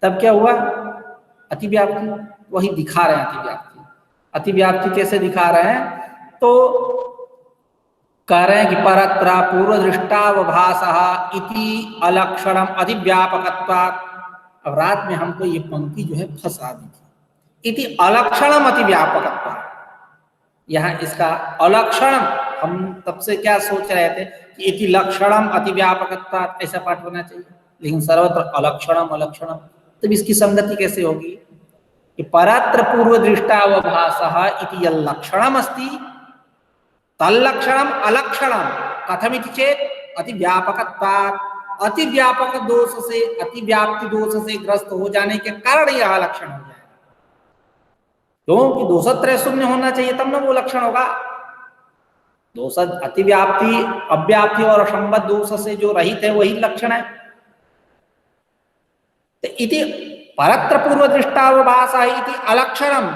A: तब क्या हुआ, अतिव्याप्ति, वही दिखा रहे हैं अतिव्याप्ति। अतिव्याप्ति कैसे दिखा रहे हैं, तो कह रहे हैं कि परत्र पूर्वदृष्टावभासः इति अलक्षणम अतिव्यापकत्वात्। अब रात में हमको ये पंक्ति जो है फंसा दी थी, इति अलक्षणम अतिव्यापकत्वात्। यहाँ इसका अलक्षणम, हम तब से क्या सोच रहे थे कि इति लक्षणम अतिव्यापकत्वात् ऐसा पाठ होना चाहिए, लेकिन सर्वत्र अलक्षणम अलक्षणम, तब इसकी संगति कैसे होगी कि परत्र पूर्वदृष्टावभासः इति यल्लक्षणम अस्ति तल्लक्षणम अलक्षणम कथमिति चेत अतिव्यापकत्वात्। अतिव्यापक दोष से, अतिव्याप्ति दोष से ग्रस्त हो जाने के कारण यह लक्षण हो जाएगा, क्योंकि दोषत्रय शून्य होना चाहिए तब ना वो लक्षण होगा। दोष अतिव्याप्ति, अव्याप्ति और असंबद्ध दोष से जो रहित है वही लक्षण है। तो इति परत्र पूर्वदृष्टावभासः इति अलक्षणम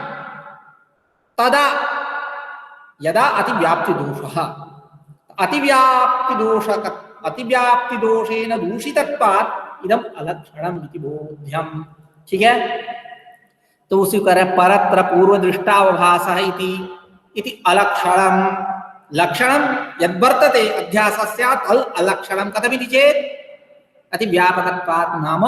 A: तदा यदा अतिव्याप्ति दोषः, अतिव्याप्ति दोषेन दूषितत्वात् इदम अलक्षणम इति बोध्यम। ठीक है, तो उसी कह रहे परत्र पूर्वदृष्टावभासः इति अलक्षणम, लक्षणम यद्वर्तते अध्यासस्य तल अलक्षणम कथमिति चेत् अतिव्यापकत्वात् नाम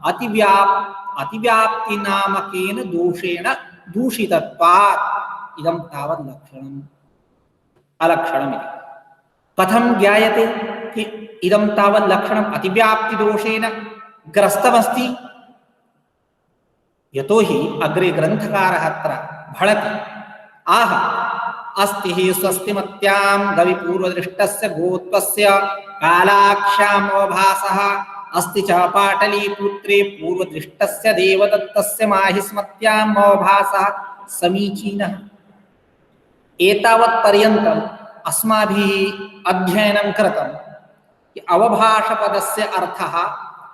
A: अतिव्याप्ति नामकेन दोषेण दूषितत्वात् इदं तावत् लक्षणम् अलक्षणम् इति। कथं ज्ञायते कि इदं तावत् लक्षणम् अतिव्याप्ति दोषेण ग्रस्तमस्ति? यतोहि अग्रे ग्रन्थकारः अत्र भणति आह अस्ति हि स्वस्तिमत्यां गविपूर्वदृष्टस्य गोत्वस्य कालाक्ष्याम् अवभासः अस्ति च पाटलीपुत्रे पूर्वदृष्टस्य देवदत्तस्य माहिस्मत्याम् अवभासः समीचीनः। एतावत् पर्यन्तम् अस्माभिः अध्ययनं कृतं कि अवभाषपदस्य अर्थः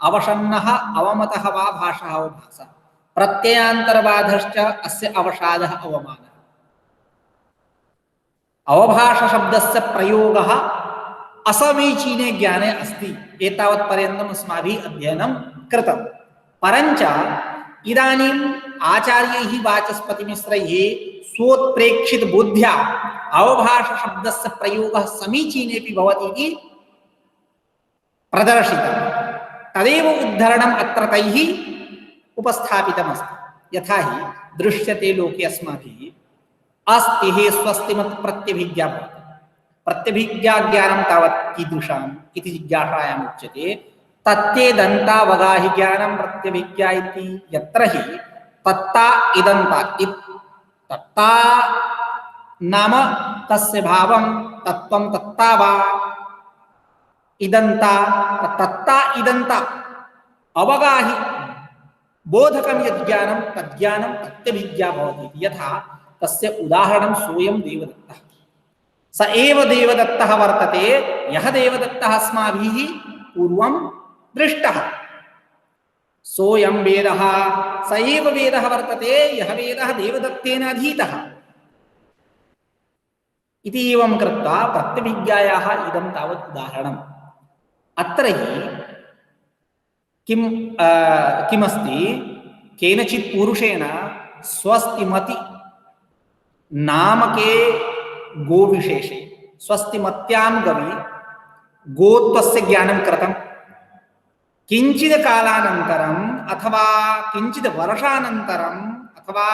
A: अवसन्नः अवमतः वा भाषः अवभासः, प्रत्ययान्तरबाधश्च अस्य अवसादः अवमानः। अवभाष शब्दस्य प्रयोगः असमीचीने ज्ञाने अस्ति, एतावत् पर्यन्तम् अस्माभिः अध्ययनं कृतं। परञ्च इदानीम् आचार्यैः वाचस्पतिमिश्रैः स्वोत्प्रेक्षित बुद्ध्या अवभाष शब्दस्य प्रयोगः समीचीनेऽपि भवति इति प्रदर्शितं। तदेव उद्धरणम् अत्र तैः उपस्थापितमस्ति। यथा हि दृश्यते लोके अस्माभिः अस्ति हि स्वस्तिमत् प्रत्यभिज्ञा भवति। प्रत्यभिज्ञा ज्ञानं तावत् कीदृशम् इति जिज्ञासायाम् उच्यते। तत्तेदन्तावगाहि ज्ञानं प्रत्यभिज्ञा इति यत्र हि तत्ता इदन्ता, तत्ता नाम तस्य भावं तत्त्वं तत्ता वा इदन्ता, तत्ता इदन्ता अवगाहि बोधकं यज्ञानं तज्ज्ञानं प्रत्यभिज्ञा भवति। यथा तस्य उदाहरणं सोऽयं देवदत्तः, स एव देवदत्तः वर्तते यः देवदत्तः अस्माभिः पूर्वं दृष्टः। सोऽयं वेदः, स एव वेदः वर्तते यः वेदः देवदत्तेन अधीतः इति एवं कृत्वा प्रत्यभिज्ञायाः इदं तावत् उदाहरणम्। अत्र हि किमस्ति, केनचित् पुरुषेण स्वस्तिमति नामके गोविशेषे स्वस्तिमत्यां गवि गोत्वस्य ज्ञानं कृतं। किंचित् कालानन्तरम् अथवा किंचित् वर्षानन्तरम् अथवा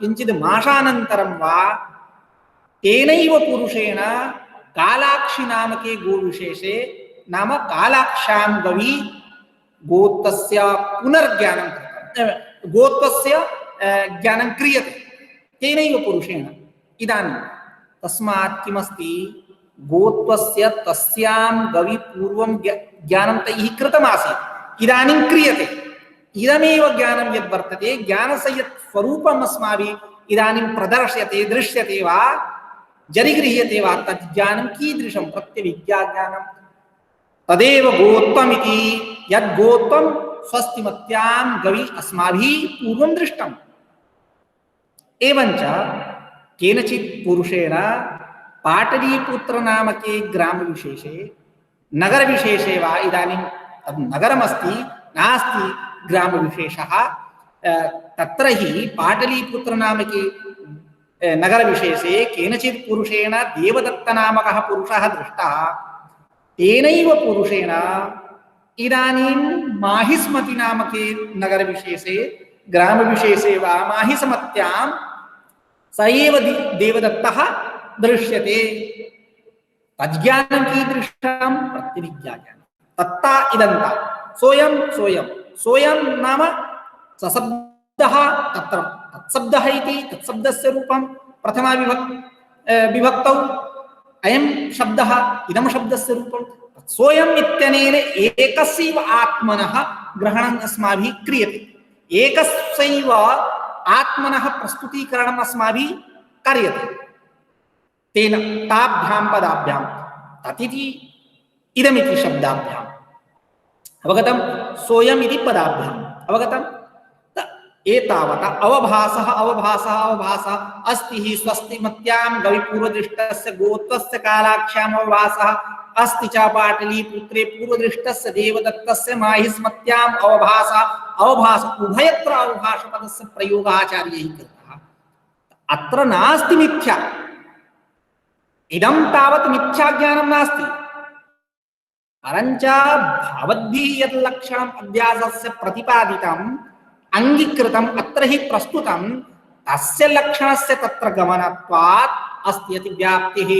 A: किंचित् मासानन्तरं वा तेनैव पुरुषेण कालाक्षी नामके गोविशेषे नाम कालाक्षां गवि गोत्वस्य पुनर्ज्ञानं कृतं, गोत्वस्य ज्ञानं क्रियते तेनैव पुरुषेण। इदानीं तस्मात् किमस्ति, गोत्वस्य तस्यां गवि पूर्वं ज्ञानं तैः कृतमासीत्, इदानीं क्रियते। इदमेव ज्ञानं यद् वर्तते, ज्ञानस्य यत् स्वरूपम् अस्माभिः इदानीं प्रदर्श्यते, दृश्यते वा जरिगृह्यते वा, तद् ज्ञानं कीदृशं प्रत्यभिज्ञाज्ञानं। तदेव गोत्वमिति, यद् गोत्वं स्वस्तिमत्यां गवि अस्माभिः पूर्वं दृष्टम्। एवञ्च केनचित् पुरुषेण पाटलीपुत्र नामके ग्रामविशेषे नगरविशेषे वा, इदानीं तद् नगरमस्ति नास्ति ग्रामविशेषः, तत्र हि पाटलीपुत्र नामके नगर विशेषे केनचित् पुरुषेण देवदत्त नामकः पुरुषः दृष्टः तेनैव पुरुषेण इदानीं माहिस्मति नामके नगर विशेषे ग्राम विशेषे वा माहिस्मत्यां स एव देवदत्तः दृश्यते। तज्ज्ञानं कीदृशं प्रतिविज्ञानं तत्ता इदन्ता सोयं सोयं सोयं नाम सशब्दः तत्र तत्शब्दः इति तत्शब्दस्य रूपं प्रथमा विभक्तौ अयं शब्दः इदं शब्दस्य रूपं सोयम् इत्यनेन एकस्यैव आत्मनः ग्रहणम् अस्माभिः क्रियते, एकस्यैव आत्मनः प्रस्तुतीकरणम् अस्माभिः कार्यते। तेन ताभ्यां पदाभ्यां ततिति इदमिति शब्दाभ्याम् अवगतं, सोयम् इति पदाभ्याम् अवगतं। एतावता अवभासः अवभासः अवभासः अस्ति हि स्वस्तिमत्यां गविपूर्वदृष्टस्य गोत्वस्य कालाक्ष्याम् अवभासः अस्ति च पाटलीपुत्रे पूर्वदृष्टस्य देवदत्तस्य माहिस्मत्याम् अवभासः अवभास उभयत्र अवभाषपदस्य प्रयोगः आचार्यैः कृतः। अत्र नास्ति मिथ्या, इदं तावत् मिथ्याज्ञानं नास्ति, परञ्च भवद्भिः यत् लक्षणम् अध्यासस्य प्रतिपादितम् अंगीकृतम् अत्र हि प्रस्तुतं तस्य लक्षणस्य तत्र गमनत्वात् अस्ति अतिव्याप्तिः।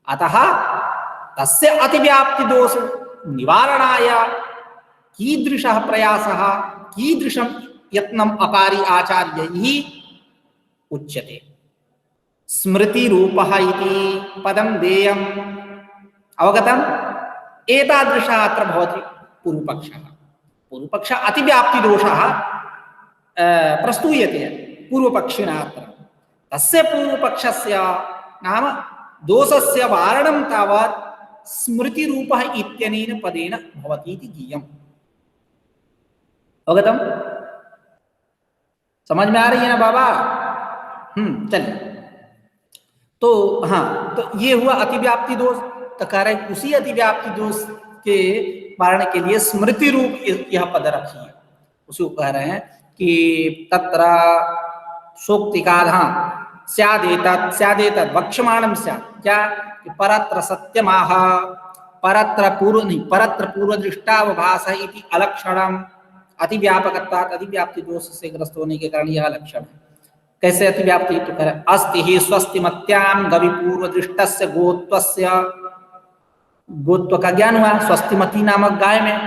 A: अतः तस्य अतिव्याप्तिदोष निवारणाय कीदृशः प्रयासः कीदृशं यत्नम् अकारि आचार्यैः उच्यते। स्मृति रूपः इति पदं देयम् अवगतम्। एतादृशः अत्र भवति पूर्वपक्षः। पूर्वपक्ष अतिव्याप्ति दोषः प्रस्तूयते पूर्वपक्षिणा अत्र। तस्य पूर्वपक्षस्य नाम दोषस्य वारणं तावत् स्मृति रूपः इत्यनेन पदेन भवति इति ज्ञेयम्। अवगतम्? समझ में आ रही है ना बाबा? चलिए, तो हाँ, तो ये हुआ अतिव्याप्ति दोष। तो कह रहे उसी अतिव्याप्ति दोष के वारण के लिए स्मृति रूप यह पद रखिए। उसको कह रहे हैं कि तत्र सोक्तिकाधाम स्यादेतत् स्यादेतत् वक्ष्यमाणं स्यात् क्या कि परत्र सत्यमाह परत्र पूर्व नहीं परत्र पूर्वदृष्टावभासः इति अलक्षणम् अतिव्यापकत्वात् अतिव्याप्ति दोष से ग्रस्त होने के कारण यह लक्षण है। कैसे अतिव्याप्ति? तो कह रहे अस्ति हि स्वस्तिमत्यां गविपूर्वदृष्टस्य गोत्वस्य, गोत्व का ज्ञान हुआ स्वस्तिमती नामक गाय में,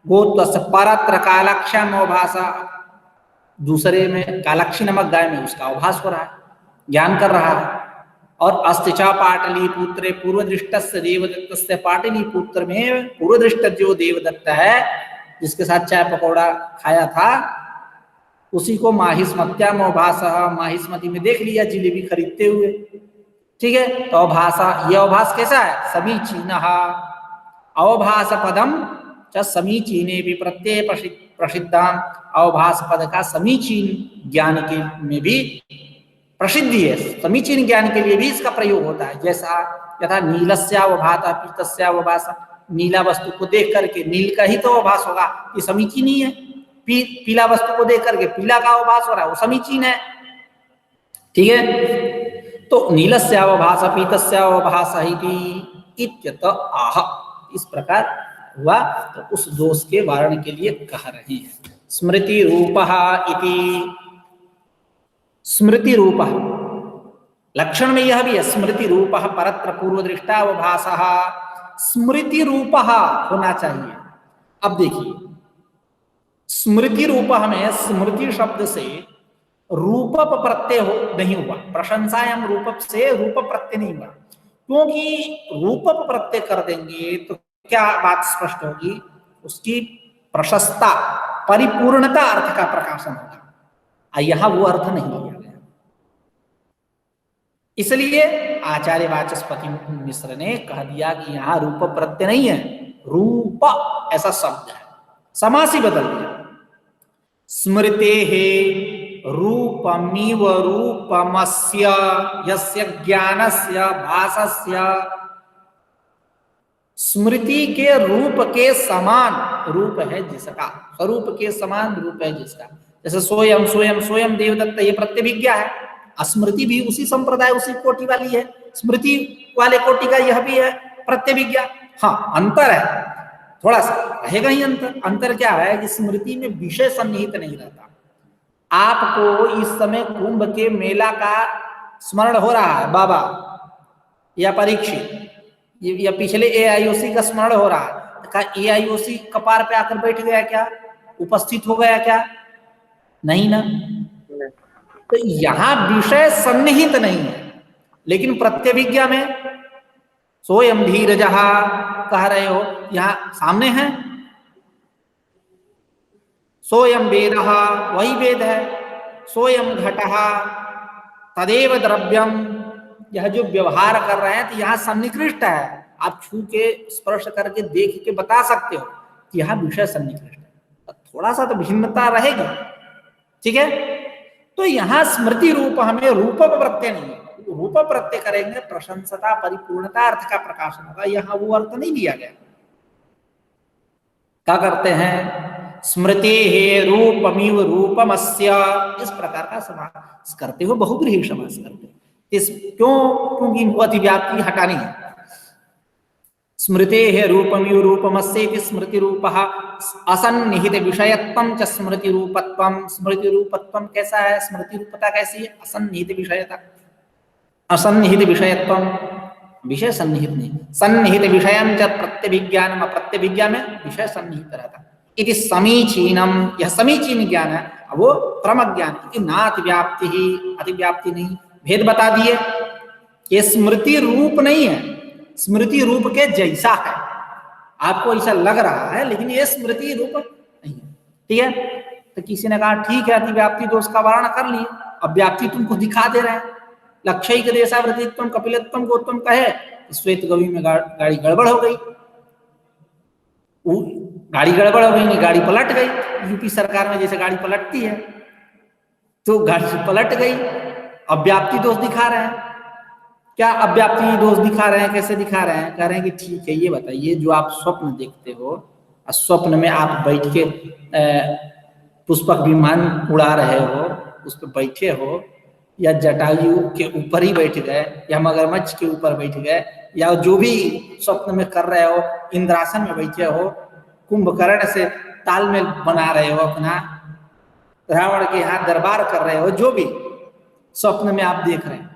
A: गोत्वस्य परत्र कालाक्ष्याम अवभासा, दूसरे में कालाक्षी नामक गाय में उसका अवभास हो रहा है, ज्ञान कर रहा है। और अस्ति च पाटलीपुत्रे पूर्वदृष्टस्य देवदत्तस्य, पाटलीपुत्र में पूर्वदृष्ट जो देवदत्त है जिसके साथ चाय पकौड़ा खाया था उसी को माहिस्मत्याम अवभासः, माहिस्मती में देख लिया जिलेबी खरीदते हुए, ठीक है। तो अवभासा, ये अवभास कैसा है? समीचीनः। अवभास पदम च समीचीने भी प्रत्यय प्रसिद्धाम, अवभास पद का समीचीन ज्ञान के में भी प्रसिद्धि है, समीचीन ज्ञान के लिए भी इसका प्रयोग होता है। जैसा यथा नीलस्यावभाता पीतस्यावभासा, नीला वस्तु को देख करके नील का ही तो अवभास होगा, ये समीचीन ही है। पीला वस्तु को देख करके पीला का अवभास हो रहा है, वो समीचीन है, ठीक है। तो नीलस्यावभास पीतस्यावभास इत्यत आह, इस प्रकार हुआ। तो उस दोष के वारण के लिए कह रहे हैं स्मृति रूपः इति। स्मृति रूपः लक्षण में यह भी है, स्मृति रूपः परत्र पूर्वदृष्टावभासः, स्मृति रूपः होना चाहिए। अब देखिए स्मृति रूपः में स्मृति शब्द से रूप प्रत्यय नहीं हुआ, प्रशंसायाम रूप से रूप प्रत्यय नहीं हुआ, क्योंकि रूप प्रत्यय कर देंगे तो क्या बात स्पष्ट होगी, उसकी प्रशस्ता परिपूर्णता अर्थ का प्रकाशन होगा। यहाँ वो अर्थ नहीं लिया गया, इसलिए आचार्य वाचस्पति मिश्र ने कह दिया कि यहाँ रूप प्रत्यय नहीं है, रूप ऐसा शब्द है, समासी बदल दिया। स्मृतेः रूपमिव रूपमस्य यस्य ज्ञानस्य भासस्य, स्मृति के रूप के समान रूप है जिसका, स्वरूप के समान रूप है जिसका, जैसे सोयम सोयम सोयम देवदत्त, ये प्रत्यभिज्ञा है। स्मृति भी उसी संप्रदाय उसी कोटि वाली है, स्मृति वाले कोटि का यह भी है प्रत्यभिज्ञा। हाँ अंतर है, थोड़ा सा रहेगा ही अंतर। अंतर क्या है कि स्मृति में विषय सन्निहित नहीं रहता। आपको इस समय कुंभ के मेला का स्मरण हो रहा है बाबा या परीक्षित, या पिछले AIOC का स्मरण हो रहा है, क्या AIOC कपार पे आकर बैठ गया क्या, उपस्थित हो गया क्या? नहीं ना। तो यहां विषय सन्निहित नहीं है, लेकिन प्रत्यभिज्ञा में सोयम धीरजहा कह रहे हो, यहां सामने है। सोयम वेदः, वही वेद है। सोयम घटः तदेव द्रव्यम, यह जो व्यवहार कर रहे हैं तो यहाँ सन्निकृष्ट है। आप छू के स्पर्श करके देख के बता सकते हो कि यहाँ विषय सन्निकृष्ट है, थोड़ा सा तो भिन्नता रहेगी, ठीक है। तो यहाँ स्मृति रूप हमें रूप प्रत्यय नहीं है, रूप प्रत्यय करेंगे प्रशंसता परिपूर्णता अर्थ का प्रकाशन होगा, यहाँ वो अर्थ नहीं दिया गया। क्या करते हैं, स्मृति हे रूपमिव रूपमस्य, इस प्रकार का समास करते हो, बहुब्रीहि समास करते हो। इस क्यों, क्योंकि इनको अतिव्याप्ति हटानी है। स्मृते है रूपमिव रूपमस्य स्मृति रूपः असन्निहित विषयत्वं च स्मृति रूपत्वं। स्मृति रूपत्वं कैसा है, स्मृति रूपता कैसी है, असन्निहित विषयता, असन्निहित विषयत्वं, विषय सन्निहित नहीं, सन्निहित विषयं च प्रत्यभिज्ञानम, प्रत्यभिज्ञा में विषय सन्निहित रहता। इति समीचीनम, यह समीचीन ज्ञान है, वो क्रम ज्ञान। नातिव्याप्ति ही, अतिव्याप्ति नहीं। भेद बता दिए, ये स्मृति रूप नहीं है, स्मृति रूप के जैसा है। आपको ऐसा लग रहा है लेकिन ये स्मृति रूप नहीं है, ठीक है। तो किसी ने कहा ठीक है अतिव्याप्ति दोष का वारण कर लिए, अब व्याप्ति तुमको दिखा दे रहे हैं। लक्ष्य के देशावृत्तित्वम कपिलत्वम गोत्वम कहे, श्वेत गवी में गाड़ी गड़बड़ हो गई, गाड़ी गड़बड़ हो गई नहीं, गाड़ी पलट गई। यूपी सरकार में जैसे गाड़ी पलटती है, तो गाड़ी पलट गई, अव्याप्ति दोष दिखा रहे हैं। क्या अव्याप्ति दोष दिखा रहे हैं, कैसे दिखा रहे हैं, कह रहे हैं कि ठीक है ये बताइए, जो आप स्वप्न देखते हो, स्वप्न में आप बैठ के पुष्पक विमान उड़ा रहे हो, उस पर बैठे हो, या जटायु के ऊपर ही बैठ गए, या मगरमच्छ के ऊपर बैठ गए, या जो भी स्वप्न में कर रहे हो, इंद्रासन में बैठे हो, कुंभकर्ण से तालमेल बना रहे हो, अपना रावण के यहाँ दरबार कर रहे हो, जो भी स्वप्न में आप देख रहे हैं,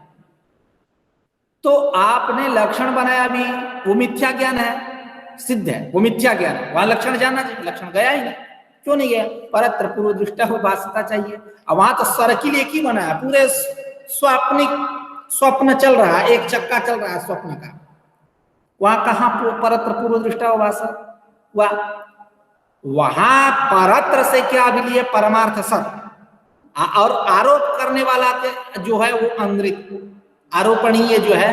A: तो आपने लक्षण बनाया भी, वो मिथ्या ज्ञान है, सिद्ध है, वो मिथ्या ज्ञान है। वहां लक्षण जानना चाहिए, लक्षण गया ही नहीं, क्यों नहीं गया, परत्र पूर्व दृष्टा हो भासता चाहिए। अब वहां तो सर्किल एक ही बना है, पूरे स्वाप्निक स्वप्न चल रहा है, एक चक्का चल रहा है स्वप्न का, वहां कहाँ परत्र पूर्व दृष्टा हो भाषा हुआ। वहां परत्र से क्या अभिलिय, परमार्थ सत, और आरोप करने वाला के जो है वो अंतरिक आरोपणीय जो है,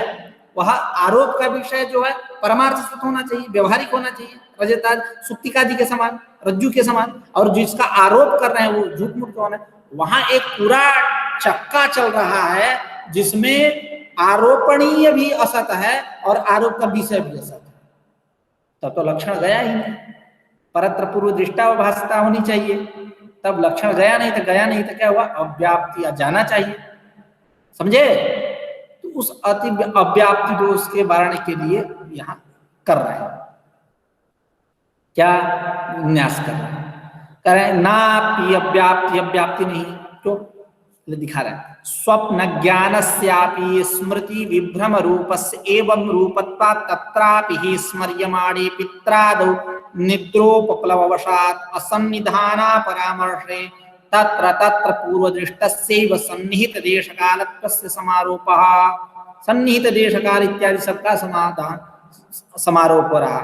A: वह आरोप का विषय जो है परमार्थ सत होना चाहिए, व्यवहारिक होना चाहिए, रजताज सुक्तिकादि के समान, रज्जु के समान। और जिसका आरोप कर रहे हैं वो झूठ मूठ कौन है, वहां एक पूरा चक्का चल रहा है जिसमें आरोपणीय भी असत है और आरोप का विषय भी असत है, तब तो लक्षण गया ही नहीं। परत्र पूर्व दृष्टा भाषता होनी चाहिए, तब लक्षण गया नहीं, तो गया नहीं तो क्या हुआ, अव्याप्ति जाना चाहिए, समझे। तो उस अव्याप्ति दोष के वारण के लिए यहां कर रहे हैं, क्या न्यास कर रहे हैं, कह रहे हैं ना अव्याप्ति, अव्याप्ति नहीं, तो दिखा रहे हैं स्वप्न ज्ञानस्यापि स्मृति विभ्रम रूपस्य एवं रूपत्वात् तत्रापि हि स्मर्यमाणे पित्रादौ निद्रोपप्लववशात् असन्निधाना परामर्शे तत्र तत्र पूर्वदृष्टस्यैव सन्निहित देशकालत्वस्य समारोपः। सन्निहित देशकाल इत्यादि सबका समाधान समारोप हो रहा।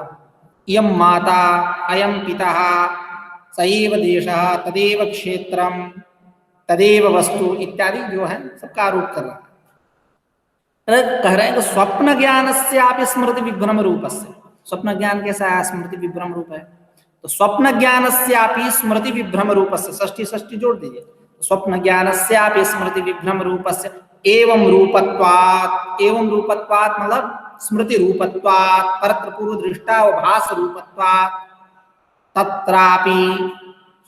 A: इयं माता अयं पिता सैव देशः तदेव क्षेत्रम तदेव वस्तु इत्यादि जो है सबका आरोप कर रहा है। कह रहे हैं कि स्वप्न ज्ञान से आप स्मृति विभ्रम रूप से, स्वप्न ज्ञान कैसा है, स्मृति विभ्रम रूप है। तो स्वप्न ज्ञान से आप स्मृति विभ्रम रूप से, षष्ठी षष्ठी जोड़ दीजिए, स्वप्न ज्ञान से आप स्मृति विभ्रम रूप से एवं रूपत्वात्, एवं रूपत्वात् मतलब स्मृति रूपत्वात्, परत्र पूर्व दृष्टा व भास रूपत्वात्, तत्रापि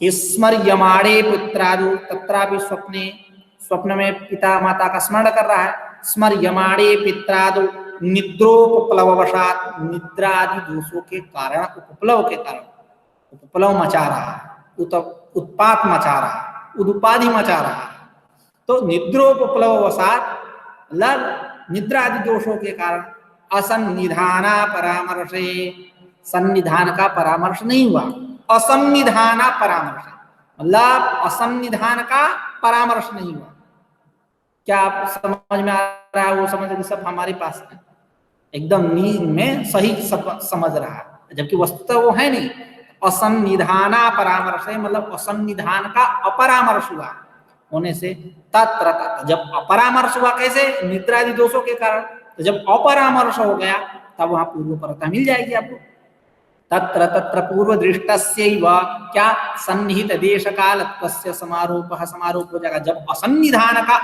A: कि स्मर्यमाणे पुत्रादु, तत्रापि स्वप्ने, स्वप्न में पिता माता का स्मरण कर रहा है। स्मर्यमाणे पित्रादु निद्रोपप्लववशात, निद्रा आदि दोषों के कारण, उपप्लव के कारण, उपप्लव मचा रहा है, उत्पात मचा रहा है, उदुपाधि मचा रहा है। तो निद्रोपप्लववशात मतलब निद्रा आदि दोषों के कारण असन्निधाना परामर्शे, सन्निधान का परामर्श नहीं हुआ। असन्निधाना परामर्श मतलब असन्निधान का परामर्श नहीं हुआ। क्या आप समझ में आ रहा है? वो समझ सब हमारे पास है, एकदम नींद में सही सब समझ रहा है, जबकि वस्तुतः वो है नहीं। असन्निधाना परामर्श है मतलब असन्निधान का अपरामर्श हुआ होने से तत्र तत्र, जब अपरामर्श हुआ कैसे? निद्रादि दोषों के कारण। तो जब अपरामर्श हो गया तब वहां पूर्वपरता मिल जाएगी आपको। तत्र तत्र पूर्व दृष्टस्यैव क्या सन्निहित देश कालत्वस्य समारोपः, समारोप हो जाएगा। जब असन्निधान का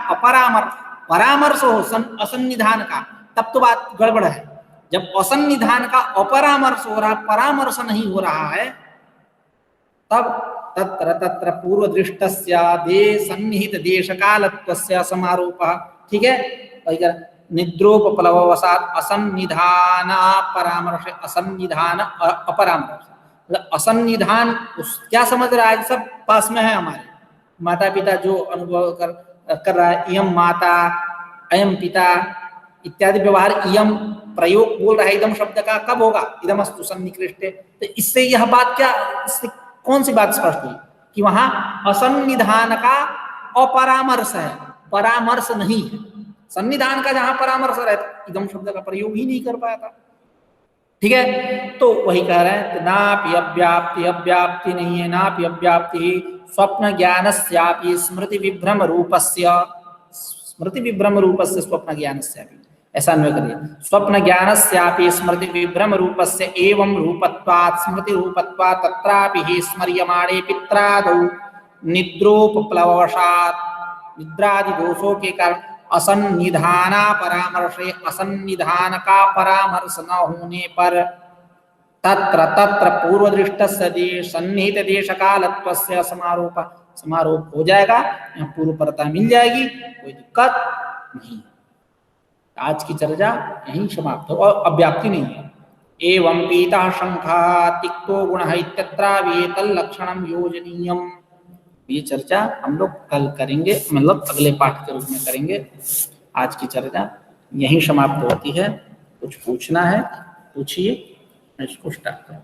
A: परामर्श हो, असन्निधान का, तब तो बात गड़बड़ है। जब असन्निधान का अपरामर्श हो रहा, परामर्श नहीं हो रहा है, तब तत्र तत्र पूर्व दृष्टस्य सन्निहित देश कालत्वस्य समारोपः। ठीक है, निद्रोपप्लववशात असन्निधान परामर्श, असन्निधान अपरामर्श मतलब असन्निधान क्या समझ रहा है? सब पास में है हमारे, माता पिता जो अनुभव कर रहा है, इयम माता अयम पिता इत्यादि व्यवहार, इयम प्रयोग बोल रहा है इदम शब्द का, कब होगा? इदमस्तु सन्निकृष्टे। तो इससे यह बात क्या, इससे कौन सी बात स्पष्ट हुई कि वहां असन्निधान का अपरामर्श है, परामर्श नहीं है। सन्निधान का जहां परामर्श रहता, इदम शब्द का प्रयोग ही नहीं कर पाया था। ठीक है, तो वही कह रहे हैं, नापि अव्याप्ति, अव्याप्ति नहीं है, नापि अव्याप्ति स्वप्न ज्ञानस्यापि स्मृति विभ्रम रूपस्य, स्मृति विभ्रम रूपस्य स्वप्न ज्ञानस्यापि, ऐसा अन्वय करिए। स्वप्न ज्ञानस्यापि स्मृति विभ्रम रूपस्य एवं रूपत्वात् स्मृति रूपत्वात् तत्रापि हि स्मर्यमाणे पित्रादौ निद्रोपप्लववशात्, निद्रादि दोषों के कारण असन्निधाना परामर्शे, असन्निधान का परामर्श न होने पर तत्र तत्र पूर्व दृष्टस्य सन्निहित देश कालत्वस्य समारोप, समारोप हो जाएगा, यहाँ पूर्वपरता मिल जाएगी, कोई दिक्कत नहीं। आज की चर्चा यहीं समाप्त हो, और अव्याप्ति नहीं है। एवं पीता शंखा तिक्तो गुण तल्लक्षणम योजनीयम, ये चर्चा हम लोग कल करेंगे, मतलब अगले पाठ के रूप में करेंगे। आज की चर्चा यहीं समाप्त होती है। कुछ पूछना है पूछिए, मैं इसको स्टार्ट करूँ।